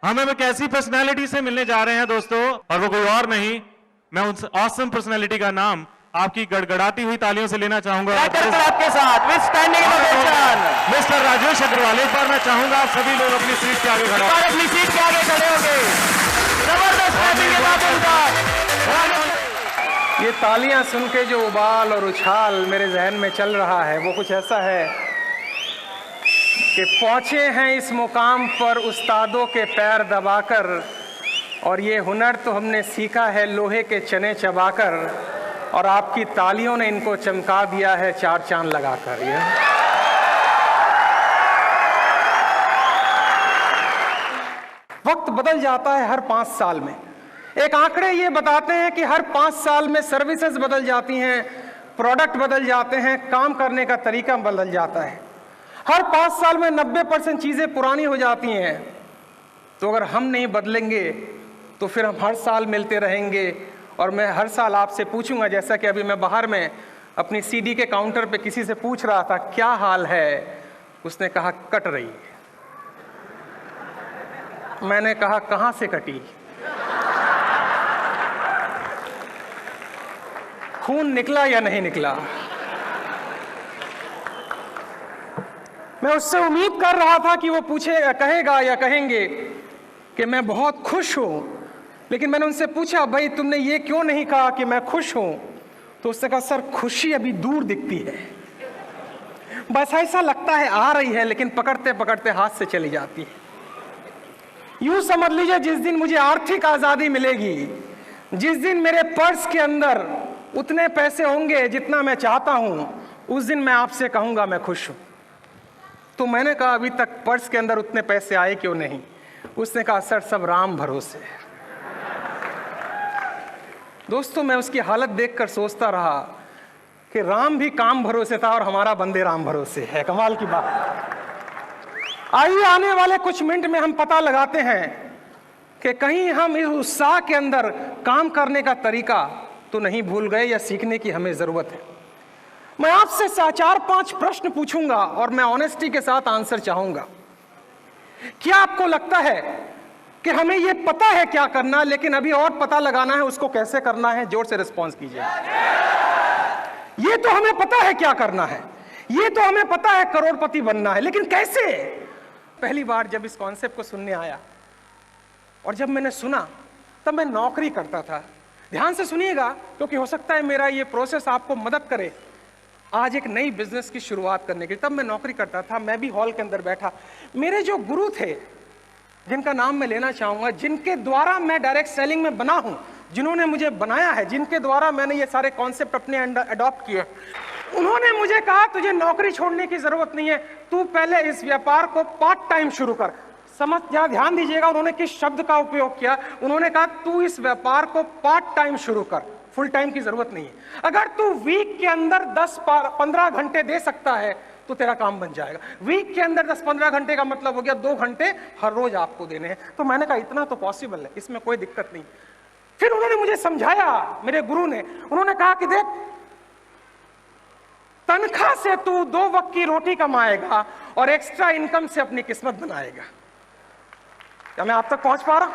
हम एक ऐसी पर्सनैलिटी से मिलने जा रहे हैं दोस्तों, और वो कोई और नहीं, मैं उस ऑसम पर्सनैलिटी का नाम आपकी गड़गड़ाती हुई तालियों से लेना चाहूंगा आपके साथ मिस्टर राजेश अग्रवाल। एक बार मैं चाहूंगा आप सभी लोग अपनी सीट के आगे खड़े हों। अपनी सीट के आगे खड़े होंगे। जबरदस्त बैटिंग के बाद उनका ये तालियां सुन के जो उबाल और उछाल मेरे जहन में चल रहा है वो कुछ ऐसा है कि पहुंचे हैं इस मुकाम पर उस्तादों के पैर दबाकर, और ये हुनर तो हमने सीखा है लोहे के चने चबाकर, और आपकी तालियों ने इनको चमका दिया है चार चांद लगाकर। ये वक्त बदल जाता है हर 5 साल में। एक आंकड़े ये बताते हैं कि हर 5 साल में सर्विसेज बदल जाती हैं, प्रोडक्ट बदल जाते हैं, काम करने का तरीका बदल जाता है। हर 5 साल में 90% चीज़ें पुरानी हो जाती हैं। तो अगर हम नहीं बदलेंगे तो फिर हम हर साल मिलते रहेंगे, और मैं हर साल आपसे पूछूंगा, जैसा कि अभी मैं बाहर में अपनी सीडी के काउंटर पे किसी से पूछ रहा था क्या हाल है, उसने कहा कट रही है। मैंने कहा कहाँ से कटी? खून निकला या नहीं निकला? मैं उससे उम्मीद कर रहा था कि वो पूछेगा, कहेगा या कहेंगे कि मैं बहुत खुश हूं, लेकिन मैंने उनसे पूछा भाई तुमने ये क्यों नहीं कहा कि मैं खुश हूं? तो उसने कहा सर खुशी अभी दूर दिखती है, बस ऐसा लगता है आ रही है लेकिन पकड़ते पकड़ते हाथ से चली जाती है। यूं समझ लीजिए जिस दिन मुझे आर्थिक आजादी मिलेगी, जिस दिन मेरे पर्स के अंदर उतने पैसे होंगे जितना मैं चाहता हूं, उस दिन मैं आपसे कहूंगा मैं खुश हूं। तो मैंने कहा अभी तक पर्स के अंदर उतने पैसे आए क्यों नहीं? उसने कहा सर सब राम भरोसे है। दोस्तों मैं उसकी हालत देखकर सोचता रहा कि राम भी काम भरोसे था और हमारा बंदे राम भरोसे है। कमाल की बात। आइए आने वाले कुछ मिनट में हम पता लगाते हैं कि कहीं हम इस उत्साह के अंदर काम करने का तरीका तो नहीं भूल गए या सीखने की हमें जरूरत है। मैं आपसे 4-5 प्रश्न पूछूंगा और मैं ऑनेस्टी के साथ आंसर चाहूंगा। क्या आपको लगता है कि हमें यह पता है क्या करना, लेकिन अभी और पता लगाना है उसको कैसे करना है? जोर से रिस्पॉन्स कीजिए। ये तो हमें पता है क्या करना है, ये तो हमें पता है करोड़पति बनना है, लेकिन कैसे? पहली बार जब इस कॉन्सेप्ट को सुनने आया और जब मैंने सुना तब मैं नौकरी करता था। ध्यान से सुनिएगा क्योंकि हो सकता है मेरा ये प्रोसेस आपको मदद करे आज एक नई बिजनेस की शुरुआत करने के लिए। तब मैं नौकरी करता था, मैं भी हॉल के अंदर बैठा। मेरे जो गुरु थे जिनका नाम मैं लेना चाहूंगा, जिनके द्वारा मैं डायरेक्ट सेलिंग में बना हूं, जिन्होंने मुझे बनाया है, जिनके द्वारा मैंने ये सारे कॉन्सेप्ट अपने अंदर अडॉप्ट किए, उन्होंने मुझे कहा तुझे नौकरी छोड़ने की जरूरत नहीं है, तू पहले इस व्यापार को पार्ट टाइम शुरू कर। समझ जहां ध्यान दीजिएगा उन्होंने किस शब्द का उपयोग किया। उन्होंने कहा तू इस व्यापार को पार्ट टाइम शुरू कर, फुल टाइम की जरूरत नहीं है। अगर तू वीक के अंदर 10-15 घंटे दे सकता है तो तेरा काम बन जाएगा। वीक के अंदर 10-15 घंटे का मतलब हो गया 2 घंटे हर रोज आपको देने हैं। तो मैंने कहा इतना तो पॉसिबल है, इसमें कोई दिक्कत नहीं। फिर उन्होंने मुझे समझाया, मेरे गुरु ने, उन्होंने कहा कि देख तनख्वाह से तू 2 वक्त की रोटी कमाएगा और एक्स्ट्रा इनकम से अपनी किस्मत बनाएगा। क्या मैं आप तक पहुंच पा रहा?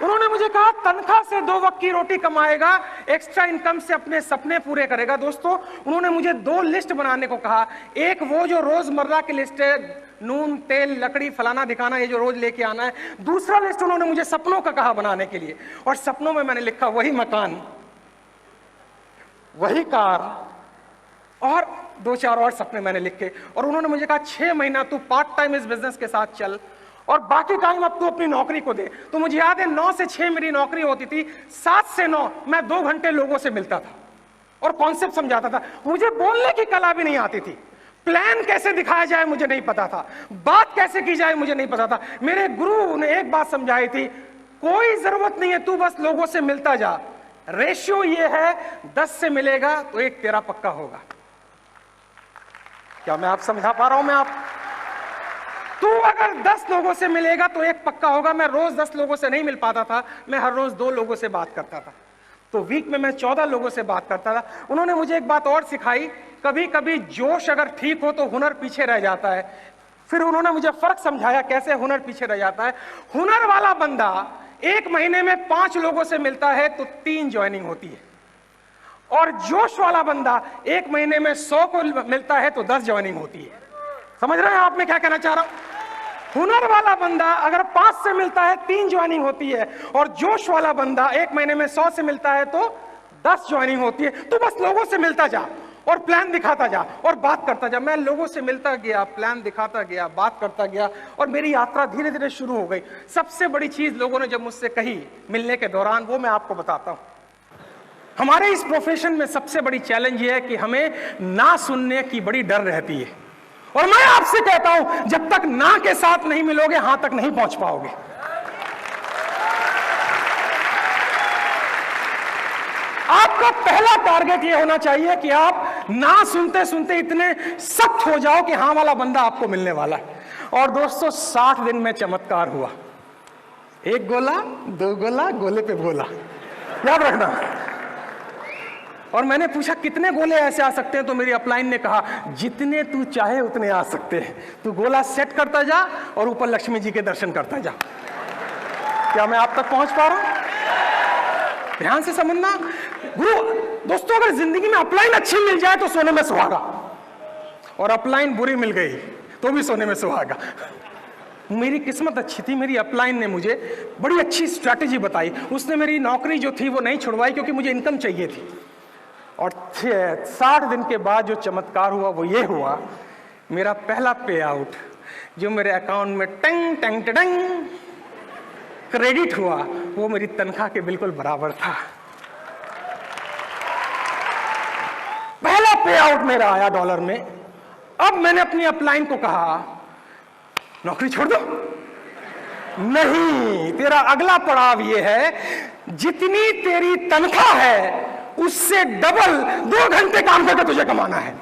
उन्होंने मुझे कहा तनख्वाह से 2 वक्त की रोटी कमाएगा, एक्स्ट्रा इनकम से अपने सपने पूरे करेगा। दोस्तों उन्होंने मुझे 2 लिस्ट बनाने को कहा। एक वो जो रोजमर्रा की लिस्ट है, नून तेल लकड़ी फलाना दिखाना, ये जो रोज लेके आना है। दूसरा लिस्ट उन्होंने मुझे सपनों का कहा बनाने के लिए, और सपनों में मैंने लिखा वही मकान, वही कार और 2-4 और सपने मैंने लिखे। और उन्होंने मुझे कहा 6 महीना तू पार्ट टाइम इस बिजनेस के साथ चल और बाकी टाइम अब तू अपनी नौकरी को दे। तो मुझे याद है 9 से 6 मेरी नौकरी होती थी, 7 से 9 मैं 2 घंटे लोगों से मिलता था और कॉन्सेप्ट समझाता था। मुझे बोलने की कला भी नहीं आती थी, प्लान कैसे दिखाया जाए मुझे नहीं पता था, बात कैसे की जाए मुझे नहीं पता था। मेरे गुरु ने एक बात समझाई थी, कोई जरूरत नहीं है, तू बस लोगों से मिलता जा। रेशियो ये है 10 से मिलेगा तो 1 तेरा पक्का होगा। क्या मैं आप समझा पा रहा हूं? मैं आप तू अगर 10 लोगों से मिलेगा तो 1 पक्का होगा। मैं रोज 10 लोगों से नहीं मिल पाता था, मैं हर रोज 2 लोगों से बात करता था। तो वीक में मैं 14 लोगों से बात करता था। उन्होंने मुझे एक बात और सिखाई, कभी कभी जोश अगर ठीक हो तो हुनर पीछे रह जाता है। फिर उन्होंने मुझे फर्क समझाया कैसे हुनर पीछे रह जाता है। हुनर वाला बंदा 1 महीने में 5 लोगों से मिलता है तो 3 ज्वाइनिंग होती है, और जोश वाला बंदा 1 महीने में 100 को मिलता है तो 10 ज्वाइनिंग होती है। समझ रहे हैं आप मैं क्या कहना चाह रहा हूं? हुनर वाला बंदा अगर 5 से मिलता है 3 ज्वाइनिंग होती है, और जोश वाला बंदा 1 महीने में 100 से मिलता है तो 10 ज्वाइनिंग होती है। तो बस लोगों से मिलता जा और प्लान दिखाता जा और बात करता जा। मैं लोगों से मिलता गया, प्लान दिखाता गया, बात करता गया, और मेरी यात्रा धीरे धीरे शुरू हो गई। सबसे बड़ी चीज लोगों ने जब मुझसे कही मिलने के दौरान, वो मैं आपको बताता हूं। हमारे इस प्रोफेशन में सबसे बड़ी चैलेंज ये है कि हमें ना सुनने की बड़ी डर रहती है, और मैं आपसे कहता हूं जब तक ना के साथ नहीं मिलोगे हां तक नहीं पहुंच पाओगे। आपका पहला टारगेट यह होना चाहिए कि आप ना सुनते सुनते इतने सख्त हो जाओ कि हां वाला बंदा आपको मिलने वाला है। और दोस्तों 60 दिन में चमत्कार हुआ। 1 गोला 2 गोला, गोले पे बोला, याद रखना। और मैंने पूछा कितने गोले ऐसे आ सकते हैं, तो मेरी अपलाइन ने कहा जितने तू चाहे उतने आ सकते हैं, तू गोला सेट करता जा और ऊपर लक्ष्मी जी के दर्शन करता जा। क्या मैं आप तक पहुंच पा रहा हूं? ध्यान से समझना गुरु। दोस्तों अगर जिंदगी में अपलाइन अच्छी मिल जाए तो सोने में सुहागा, और अपलाइन बुरी मिल गई तो भी सोने में सुहागा। मेरी किस्मत अच्छी थी, मेरी अपलाइन ने मुझे बड़ी अच्छी स्ट्रैटेजी बताई। उसने मेरी नौकरी जो थी वो नहीं छुड़वाई क्योंकि मुझे इनकम चाहिए थी। और 60 दिन के बाद जो चमत्कार हुआ वो ये हुआ, मेरा पहला पे आउट जो मेरे अकाउंट में टंग टंग टंग क्रेडिट हुआ, वो मेरी तनख्वाह के बिल्कुल बराबर था। पहला पे आउट मेरा आया डॉलर में। अब मैंने अपनी अपलाइन को कहा नौकरी छोड़ दो। नहीं, तेरा अगला पड़ाव ये है जितनी तेरी तनख्वाह है उससे डबल 2 घंटे काम करके तुझे कमाना है।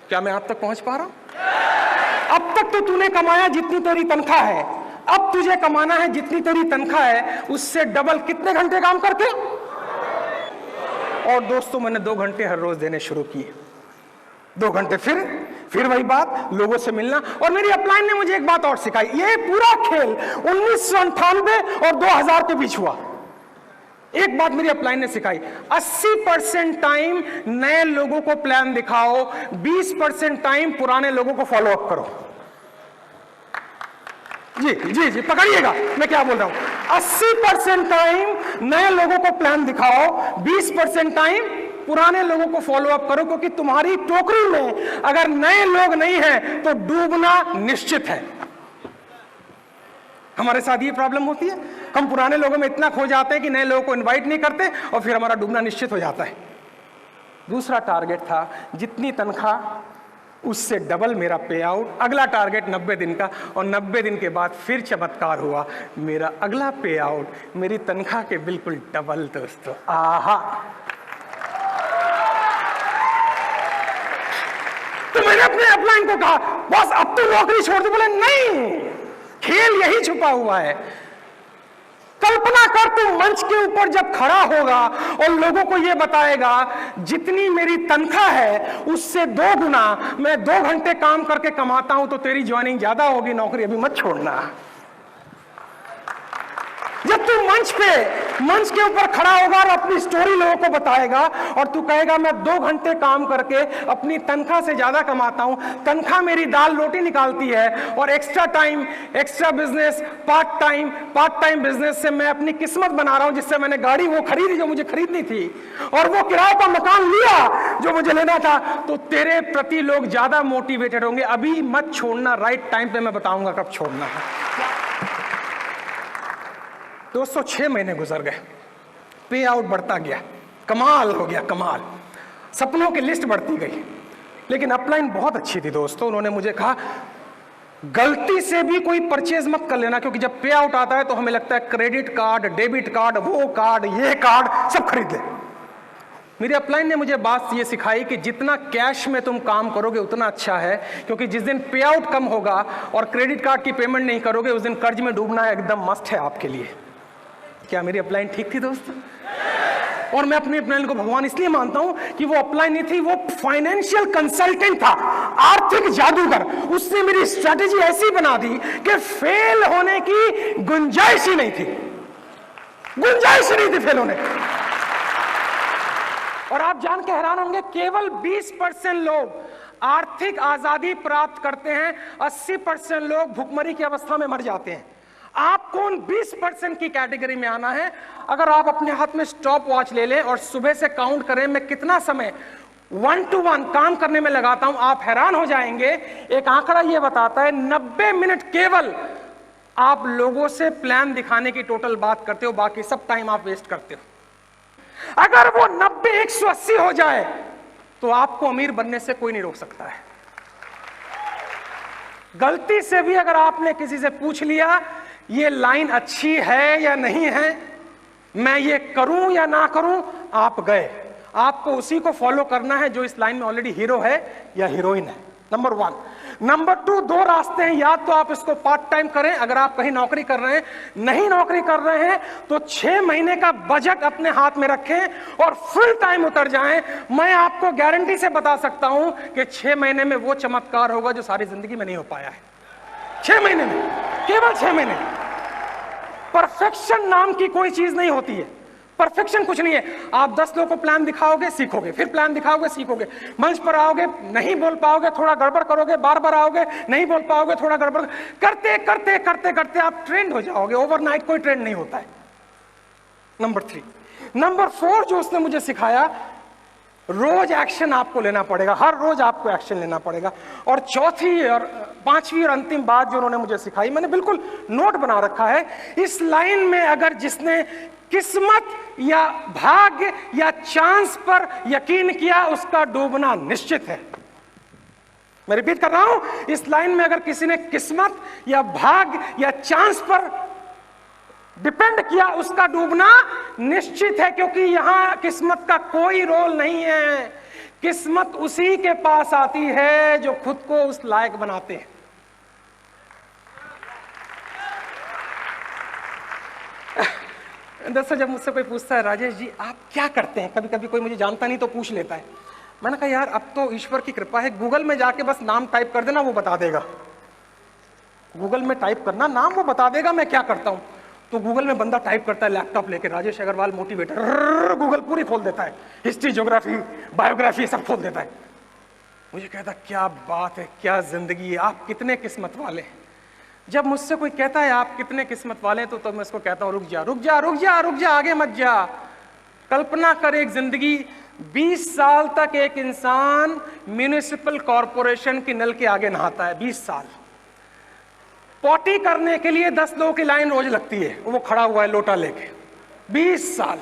क्या मैं आप तक पहुंच पा रहा हूं? अब तक तो तूने कमाया जितनी तेरी तनख्वाह है, अब तुझे कमाना है जितनी तेरी तनख्वाह है उससे डबल। कितने घंटे काम करके? और दोस्तों मैंने 2 घंटे हर रोज देने शुरू किए। 2 घंटे फिर वही बात, लोगों से मिलना। और मेरी अपलाइन ने मुझे एक बात और सिखाई। ये पूरा खेल 1998 और 2000 के बीच हुआ। एक बात मेरी अपलाइन ने सिखाई, 80% टाइम नए लोगों को प्लान दिखाओ, 20% टाइम पुराने लोगों को फॉलो अप करो। जी जी जी पकड़िएगा मैं क्या बोल रहा हूं। 80% टाइम नए लोगों को प्लान दिखाओ, 20% टाइम पुराने लोगों को फॉलो अप करो, क्योंकि तुम्हारी टोकरी में अगर नए लोग नहीं हैं तो डूबना निश्चित है। हमारे साथ ये प्रॉब्लम होती है, हम पुराने लोगों में इतना खो जाते हैं कि नए लोगों को इनवाइट नहीं करते, और फिर हमारा डूबना निश्चित हो जाता है। दूसरा टारगेट था जितनी तनख्वाह उससे डबल मेरा पे आउट। अगला टारगेट 90 दिन का, और 90 दिन के बाद फिर चमत्कार हुआ, मेरा अगला पे आउट मेरी तनख्वाह के बिल्कुल डबल। दोस्तों आहा, तो मैंने अपने अपलाइन को कहा बस अब तो नौकरी छोड़ दो। बोले नहीं, खेल यही छुपा हुआ है। कल्पना कर तू मंच के ऊपर जब खड़ा होगा और लोगों को यह बताएगा जितनी मेरी तनख्वाह है उससे 2 गुना मैं 2 घंटे काम करके कमाता हूं, तो तेरी ज्वाइनिंग ज्यादा होगी, नौकरी अभी मत छोड़ना। जब तू मंच के ऊपर खड़ा होगा और अपनी स्टोरी लोगों को बताएगा और तू कहेगा मैं 2 घंटे काम करके अपनी तनख्वाह से ज्यादा कमाता हूं, तनख्वाह मेरी दाल रोटी निकालती है, और extra time, extra business, part time business से मैं अपनी किस्मत बना रहा हूं, जिससे मैंने गाड़ी वो खरीदी जो मुझे खरीदनी थी, और वो किराए का मकान लिया जो मुझे लेना था, तो तेरे प्रति लोग ज्यादा मोटिवेटेड होंगे। अभी मत छोड़ना, राइट टाइम पे मैं बताऊंगा कब छोड़ना है। दोस्तों 6 महीने गुजर गए, पे आउट बढ़ता गया, कमाल हो गया, कमाल, सपनों की लिस्ट बढ़ती गई। लेकिन अपलाइन बहुत अच्छी थी दोस्तों, उन्होंने मुझे कहा गलती से भी कोई परचेज मत कर लेना, क्योंकि जब पे आउट आता है तो हमें लगता है क्रेडिट कार्ड, डेबिट कार्ड, वो कार्ड, ये कार्ड सब खरीद ले। मेरी अपलाइन ने मुझे बात ये सिखाई कि जितना कैश में तुम काम करोगे उतना अच्छा है, क्योंकि जिस दिन पे आउट कम होगा और क्रेडिट कार्ड की पेमेंट नहीं करोगे उस दिन कर्ज में डूबना एकदम मस्त है आपके लिए। क्या मेरी अपलाइन ठीक थी दोस्तों? और मैं अपने प्लान को भगवान इसलिए मानता हूं कि वो अप्लाई नहीं थी, वो फाइनेंशियल कंसल्टेंट था, आर्थिक जादूगर। उसने मेरी स्ट्रैटेजी ऐसी बना दी कि फेल होने की गुंजाइश ही नहीं थी, गुंजाइश ही नहीं थी फेल होने की। और आप जान के हैरान होंगे, केवल 20% लोग आर्थिक आजादी प्राप्त करते हैं, 80% लोग भुखमरी की अवस्था में मर जाते हैं। आपको उन 20% की कैटेगरी में आना है। अगर आप अपने हाथ में स्टॉप वॉच ले लें और सुबह से काउंट करें मैं कितना समय 1 to 1 काम करने में लगाता हूं, आप हैरान हो जाएंगे। एक आंकड़ा यह बताता है 90 मिनट केवल आप लोगों से प्लान दिखाने की टोटल बात करते हो, बाकी सब टाइम आप वेस्ट करते हो। अगर वो 90 180 हो जाए तो आपको अमीर बनने से कोई नहीं रोक सकता है। गलती से भी अगर आपने किसी से पूछ लिया ये लाइन अच्छी है या नहीं है, मैं ये करूं या ना करूं, आप गए। आपको उसी को फॉलो करना है जो इस लाइन में ऑलरेडी हीरो है या हीरोइन है, नंबर 1। नंबर 2, 2 रास्ते हैं, या तो आप इसको पार्ट टाइम करें अगर आप कहीं नौकरी कर रहे हैं, नहीं नौकरी कर रहे हैं तो 6 महीने का बजट अपने हाथ में रखें और फुल टाइम उतर जाएं। मैं आपको गारंटी से बता सकता हूं कि 6 महीने में वो चमत्कार होगा जो सारी जिंदगी में नहीं हो पाया है। 6 महीने में, केवल 6 महीने। परफेक्शन नाम की कोई चीज नहीं होती है, परफेक्शन कुछ नहीं है। आप 10 लोगों को प्लान दिखाओगे, सीखोगे, फिर प्लान दिखाओगे, सीखोगे, मंच पर आओगे, नहीं बोल पाओगे, थोड़ा गड़बड़ करोगे, बार बार आओगे, नहीं बोल पाओगे, थोड़ा गड़बड़ करते करते करते करते आप ट्रेंड हो जाओगे। ओवरनाइट कोई ट्रेंड नहीं होता है। नंबर 3। नंबर 4 जो उसने मुझे सिखाया, रोज एक्शन आपको लेना पड़ेगा, हर रोज आपको एक्शन लेना पड़ेगा। और चौथी और 5वीं और अंतिम बात जो उन्होंने मुझे सिखाई, मैंने बिल्कुल नोट बना रखा है, इस लाइन में अगर जिसने किस्मत या भाग्य या चांस पर यकीन किया उसका डूबना निश्चित है। मैं रिपीट कर रहा हूं, इस लाइन में अगर किसी ने किस्मत या भाग्य या चांस पर डिपेंड किया उसका डूबना निश्चित है, क्योंकि यहां किस्मत का कोई रोल नहीं है। किस्मत उसी के पास आती है जो खुद को उस लायक बनाते हैं। दोस्तों, जब मुझसे कोई पूछता है राजेश जी आप क्या करते हैं, कभी कभी कोई मुझे जानता नहीं तो पूछ लेता है, मैंने कहा यार अब तो ईश्वर की कृपा है, गूगल में जाके बस नाम टाइप कर देना, वो बता देगा। गूगल में टाइप करना नाम, वो बता देगा मैं क्या करता हूं। तो गूगल में बंदा टाइप करता है लैपटॉप लेके, राजेश अग्रवाल मोटिवेटर, गूगल पूरी खोल देता है, हिस्ट्री, ज्योग्राफी, बायोग्राफी सब खोल देता है। मुझे कहता क्या बात है, क्या जिंदगी है, आप कितने किस्मत वाले हैं। जब मुझसे कोई कहता है आप कितने किस्मत वाले हैं, तो मैं उसको कहता हूं रुक जा रुक जा रुक जा रुक जा, आगे मत जा। कल्पना कर एक जिंदगी, 20 साल तक एक इंसान म्यूनिसिपल कॉरपोरेशन की नल के आगे नहाता है, 20 साल। पॉटी करने के लिए 10 लोगों की लाइन रोज लगती है, वो खड़ा हुआ है लोटा लेके, 20 साल।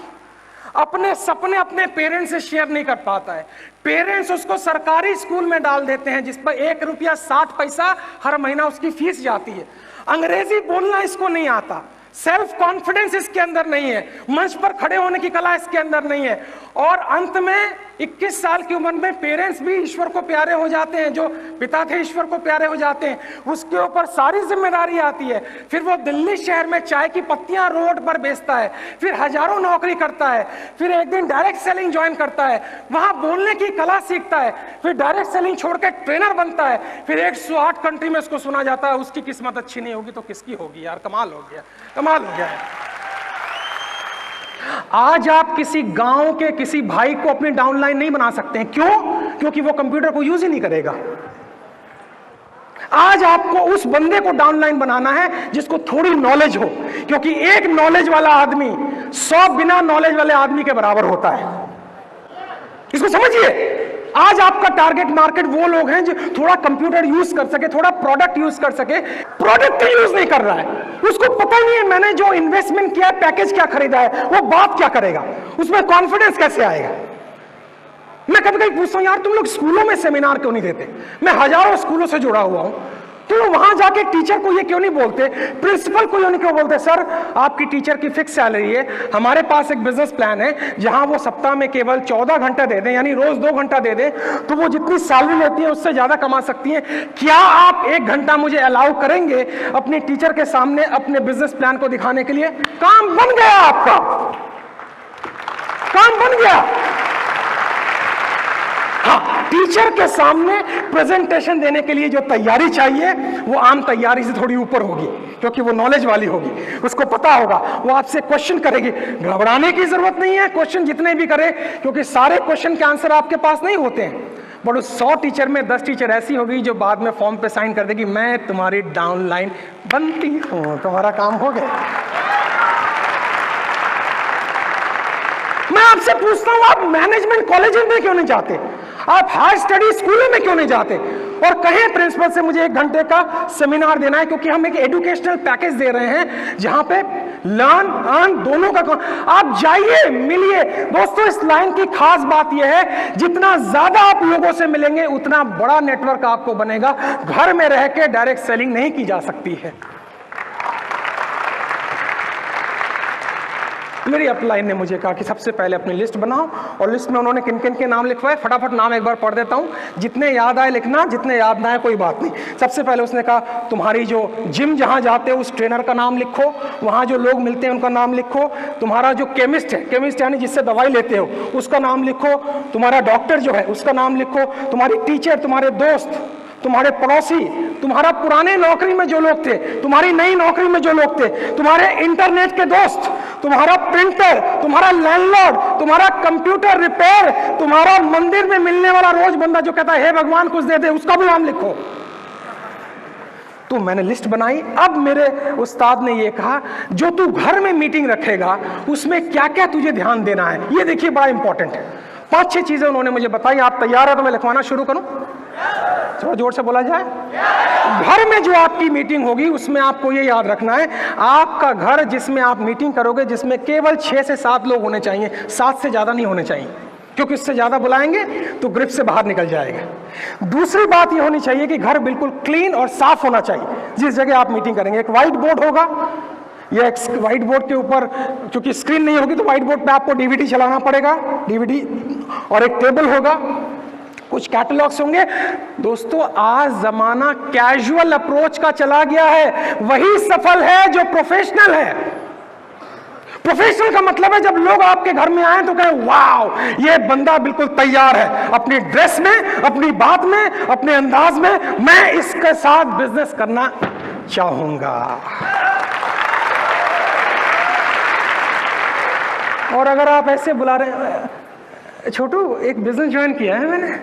अपने सपने अपने पेरेंट्स से शेयर नहीं कर पाता है। पेरेंट्स उसको सरकारी स्कूल में डाल देते हैं जिस पर 1 रुपया 60 पैसा हर महीना उसकी फीस जाती है। अंग्रेजी बोलना इसको नहीं आता, सेल्फ कॉन्फिडेंस इसके अंदर नहीं है, मंच पर खड़े होने की कला इसके अंदर नहीं है। और अंत में 21 साल की उम्र में पेरेंट्स भी ईश्वर को प्यारे हो जाते हैं, जो पिता थे ईश्वर को प्यारे हो जाते हैं, उसके ऊपर सारी जिम्मेदारी आती है। फिर वो दिल्ली शहर में चाय की पत्तियां रोड पर बेचता है, फिर हजारों नौकरी करता है, फिर एक दिन डायरेक्ट सेलिंग ज्वाइन करता है, वहां बोलने की कला सीखता है, फिर डायरेक्ट सेलिंग छोड़कर ट्रेनर बनता है, फिर 108 कंट्री में उसको सुना जाता है उसकी किस्मत अच्छी नहीं होगी तो किसकी होगी यार, कमाल हो गया, कमाल हो गया है। आज आप किसी गांव के किसी भाई को अपनी डाउनलाइन नहीं बना सकते हैं, क्यों? क्योंकि वो कंप्यूटर को यूज ही नहीं करेगा। आज आपको उस बंदे को डाउनलाइन बनाना है जिसको थोड़ी नॉलेज हो, क्योंकि एक नॉलेज वाला आदमी 100 बिना नॉलेज वाले आदमी के बराबर होता है। इसको समझिए। आज आपका टारगेट मार्केट वो लोग हैं जो थोड़ा कंप्यूटर यूज कर सके, थोड़ा प्रोडक्ट यूज कर सके। प्रोडक्ट यूज नहीं कर रहा है, उसको पता नहीं है मैंने जो इन्वेस्टमेंट किया है, पैकेज क्या खरीदा है, वो बात क्या करेगा, उसमें कॉन्फिडेंस कैसे आएगा। मैं कभी कभी पूछता हूं यार तुम लोग स्कूलों में सेमिनार क्यों नहीं देते? मैं हजारों स्कूलों से जुड़ा हुआ हूं, तो वहां जाके टीचर को ये क्यों नहीं बोलते, प्रिंसिपल को ये क्यों बोलते, सर आपकी टीचर की फिक्स सैलरी है, हमारे पास एक बिजनेस प्लान है जहां वो सप्ताह में केवल 14 घंटा दे दें, यानी रोज 2 घंटा दे दें, तो वो जितनी सैलरी लेती है उससे ज्यादा कमा सकती है। क्या आप 1 घंटा मुझे अलाउ करेंगे अपनी टीचर के सामने अपने बिजनेस प्लान को दिखाने के लिए? काम बन गया आपका। काम बन गया। हाँ, टीचर के सामने प्रेजेंटेशन देने के लिए जो तैयारी चाहिए वो आम तैयारी से थोड़ी ऊपर होगी, क्योंकि वो नॉलेज वाली होगी, उसको पता होगा, वो आपसे क्वेश्चन करेगी। घबराने की जरूरत नहीं है, क्वेश्चन जितने भी करे, क्योंकि सारे क्वेश्चन के आंसर आपके पास नहीं होते हैं। बट उस 100 टीचर में 10 टीचर ऐसी होगी जो बाद में फॉर्म पे साइन कर देगी, मैं तुम्हारी डाउनलाइन बनती हूं, तुम्हारा काम हो गया। मैं आपसे पूछता हूं, आप मैनेजमेंट कॉलेजेस में क्यों नहीं जाते? आप हायर स्टडी स्कूलों में क्यों नहीं जाते और कहें प्रिंसिपल से मुझे 1 घंटे का सेमिनार देना है, क्योंकि हम एक एजुकेशनल पैकेज दे रहे हैं जहां पे लर्न अर्न दोनों का काम। आप जाइए, मिलिए। दोस्तों, इस लाइन की खास बात यह है, जितना ज्यादा आप लोगों से मिलेंगे उतना बड़ा नेटवर्क आपको बनेगा। घर में रह के डायरेक्ट सेलिंग नहीं की जा सकती है। मेरी अपलाइन ने मुझे कहा कि सबसे पहले अपनी लिस्ट बनाओ, और लिस्ट में उन्होंने किन किन के नाम लिखवाए। फटाफट नाम एक बार पढ़ देता हूं, जितने याद आए लिखना, जितने याद ना आए कोई बात नहीं। सबसे पहले उसने कहा तुम्हारी जो जिम जहां जाते हो उस ट्रेनर का नाम लिखो, वहां जो लोग मिलते हैं उनका नाम लिखो, तुम्हारा जो केमिस्ट है, केमिस्ट यानी जिससे दवाई लेते हो, उसका नाम लिखो, तुम्हारा डॉक्टर जो है उसका नाम लिखो, तुम्हारी टीचर, तुम्हारे दोस्त, तुम्हारे पड़ोसी, तुम्हारा पुराने नौकरी में जो लोग थे, तुम्हारी नई नौकरी में जो लोग थे, तुम्हारे इंटरनेट के दोस्त, तुम्हारा प्रिंटर, तुम्हारा लैंडलॉर्ड, तुम्हारा कंप्यूटर रिपेयर, तुम्हारा मंदिर में मिलने वाला रोज बंदा जो कहता है हे भगवान कुछ दे दे, उसका भी नाम लिखो। तो मैंने लिस्ट बनाई। अब मेरे उस्ताद ने ये कहा जो तू घर में मीटिंग रखेगा उसमें क्या क्या तुझे ध्यान देना है, ये देखिए बड़ा इंपॉर्टेंट है। 5-6 चीजें उन्होंने मुझे बताई। आप तैयार हो तो मैं लिखवाना शुरू करूं? थोड़ा जोर से बोला जाए। घर में जो आपकी मीटिंग होगी उसमें आपको ये याद रखना है, आपका घर जिसमें आप मीटिंग करोगे जिसमें केवल 6 से 7 लोग होने चाहिए, 7 से ज्यादा नहीं होने चाहिए, क्योंकि इससे ज्यादा बुलाएंगे तो ग्रिप से बाहर निकल जाएगा। दूसरी बात ये होनी चाहिए कि घर बिल्कुल क्लीन और साफ होना चाहिए जिस जगह आप मीटिंग करेंगे। एक व्हाइट बोर्ड होगा, या एक व्हाइट बोर्ड के ऊपर, क्योंकि स्क्रीन नहीं होगी तो व्हाइट बोर्ड पे आपको डीवीडी चलाना पड़ेगा, डीवीडी, और एक टेबल होगा, कुछ कैटलॉग्स होंगे। दोस्तों, आज जमाना कैजुअल अप्रोच का चला गया है, वही सफल है जो प्रोफेशनल है। प्रोफेशनल का मतलब है जब लोग आपके घर में आए तो कहें वाह ये बंदा बिल्कुल तैयार है, अपनी ड्रेस में, अपनी बात में, अपने अंदाज में, मैं इसके साथ बिजनेस करना चाहूंगा। और अगर आप ऐसे बुला रहे हैं, छोटू एक बिजनेस ज्वाइन किया है मैंने,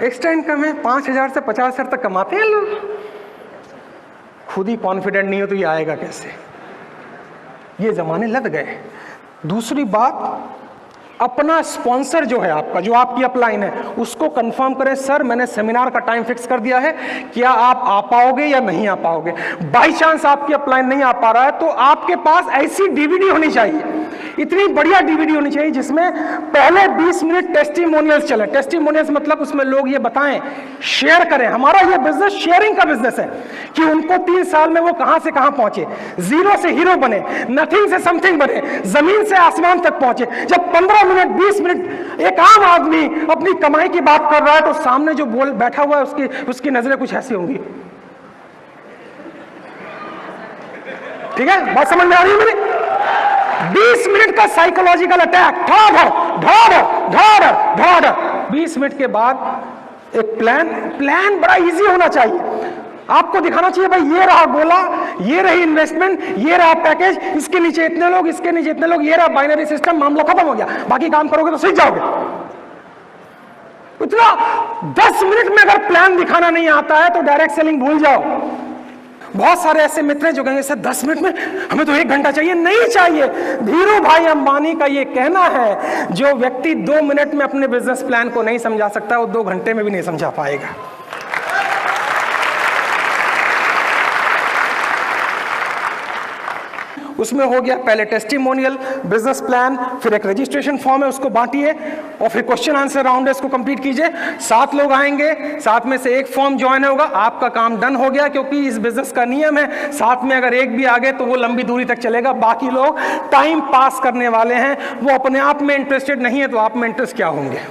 एक्स्ट्रा इनकम है, 5,000 से 50,000 तक कमाते हैं लोग, खुद ही कॉन्फिडेंट नहीं हो तो ये आएगा कैसे? ये जमाने लग गए। दूसरी बात, अपना स्पॉन्सर जो है आपका, जो आपकी अपलाइन है, उसको कंफर्म करें, सर मैंने सेमिनार का टाइम फिक्स कर दिया है, क्या आप आ पाओगे या नहीं आ पाओगे? बाई चांस आपकी अपलाइन नहीं आ पा रहा है तो आपके पास ऐसी डीवीडी होनी चाहिए, इतनी बढ़िया डीवीडी होनी चाहिए जिसमें पहले 20 मिनट टेस्टिमोनियल्स चले। टेस्टिमोनियल्स मतलब उसमें लोग ये बताएं, शेयर करें, हमारा ये बिजनेस शेयरिंग का बिजनेस है, कि उनको 3 साल में वो कहां से कहां पहुंचे, जीरो से हीरो बने, नथिंग से समथिंग बने, जमीन से आसमान तक पहुंचे। जब 15 मिनट 20 मिनट एक आम आदमी अपनी कमाई की बात कर रहा है तो सामने जो बोल बैठा हुआ है उसकी नजरें कुछ ऐसी होंगी। ठीक है, बात समझ में आ रही है मेरी? 20 मिनट का साइकोलॉजिकल अटैक, धड़ 20 मिनट के बाद एक प्लान बड़ा इजी होना चाहिए। आपको दिखाना चाहिए भाई ये रहा गोला, ये रही इन्वेस्टमेंट, ये रहा पैकेज, इसके नीचे इतने लोग, इसके नीचे इतने लोग, ये रहा बाइनरी सिस्टम, मामला खत्म हो गया। बाकी काम करोगे तो सीख जाओगे। इतना 10 मिनट में अगर प्लान दिखाना नहीं आता है तो डायरेक्ट सेलिंग भूल जाओ। बहुत सारे ऐसे मित्र हैं जो कहेंगे सर 10 मिनट में, हमें तो 1 घंटा चाहिए। नहीं चाहिए। धीरू भाई अंबानी का ये कहना है, जो व्यक्ति 2 मिनट में अपने बिजनेस प्लान को नहीं समझा सकता वो 2 घंटे में भी नहीं समझा पाएगा। उसमें हो गया पहले टेस्टिमोनियल, बिजनेस प्लान, फिर एक रजिस्ट्रेशन फॉर्म है उसको बांटिए, और फिर क्वेश्चन आंसर राउंड है इसको कंप्लीट कीजिए। 7 लोग आएंगे, 7 में से एक फॉर्म ज्वाइन होगा, आपका काम डन हो गया। क्योंकि इस बिजनेस का नियम है 7 में अगर एक भी आ गए तो वो लंबी दूरी तक चलेगा। बाकी लोग टाइम पास करने वाले हैं, वो अपने आप में इंटरेस्टेड नहीं है, तो आप में इंटरेस्ट क्या होंगे?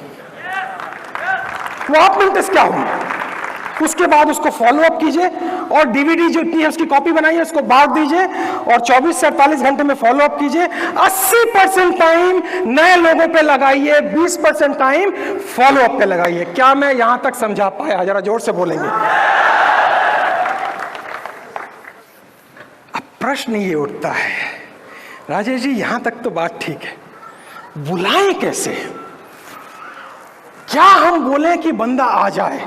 वो आप में इंटरेस्ट क्या होंगे? उसके बाद उसको फॉलो अप कीजिए, और डीवीडी जो इतनी है उसकी कॉपी बनाइए, उसको बांट दीजिए और 24 से 48 घंटे में फॉलो अप कीजिए। 80% टाइम नए लोगों पे लगाइए, 20% टाइम फॉलो अप पे लगाइए। क्या मैं यहां तक समझा पाया? जरा जोर से बोलेंगे। अब प्रश्न ये उठता है, राजेश जी यहां तक तो बात ठीक है, बुलाएं कैसे? क्या हम बोले कि बंदा आ जाए?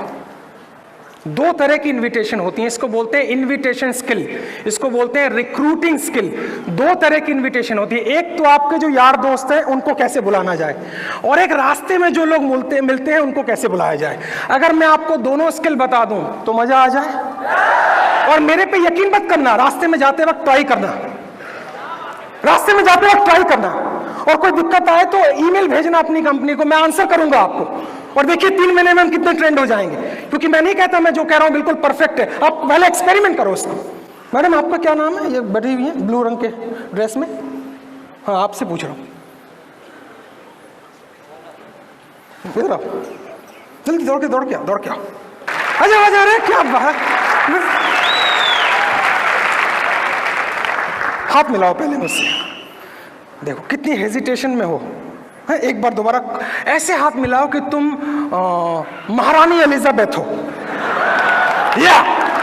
दो तरह की इनविटेशन होती है, इसको बोलते हैं इनविटेशन स्किल, इसको बोलते हैं रिक्रूटिंग स्किल। दो तरह की इनविटेशन होती है, एक तो आपके जो यार दोस्त हैं उनको कैसे बुलाना जाए, और एक रास्ते में जो लोग मिलते हैं उनको कैसे बुलाया जाए। अगर मैं आपको दोनों स्किल बता दूं तो मजा आ जाए। और मेरे पे यकीन मत करना, रास्ते में जाते वक्त ट्राई करना, रास्ते में जाते वक्त ट्राई करना, और कोई दिक्कत आए तो ईमेल भेजना अपनी कंपनी को, मैं आंसर करूंगा आपको। और देखिए 3 महीने में हम कितने ट्रेंड हो जाएंगे, क्योंकि मैं नहीं कहता मैं जो कह रहा हूं बिल्कुल परफेक्ट है, आप पहले एक्सपेरिमेंट करो उसका। मैडम आपका क्या नाम है? ये बैठी हुई है ब्लू रंग के ड्रेस में। हाँ आपसे पूछ रहा हूं, इधर आओ, जल्दी दौड़ के आओ। अरे क्या बात, हाथ मिलाओ पहले मुझसे, देखो कितनी हेजिटेशन में हो। है एक बार दोबारा ऐसे हाथ मिलाओ कि तुम महारानी एलिजाबेथ हो। या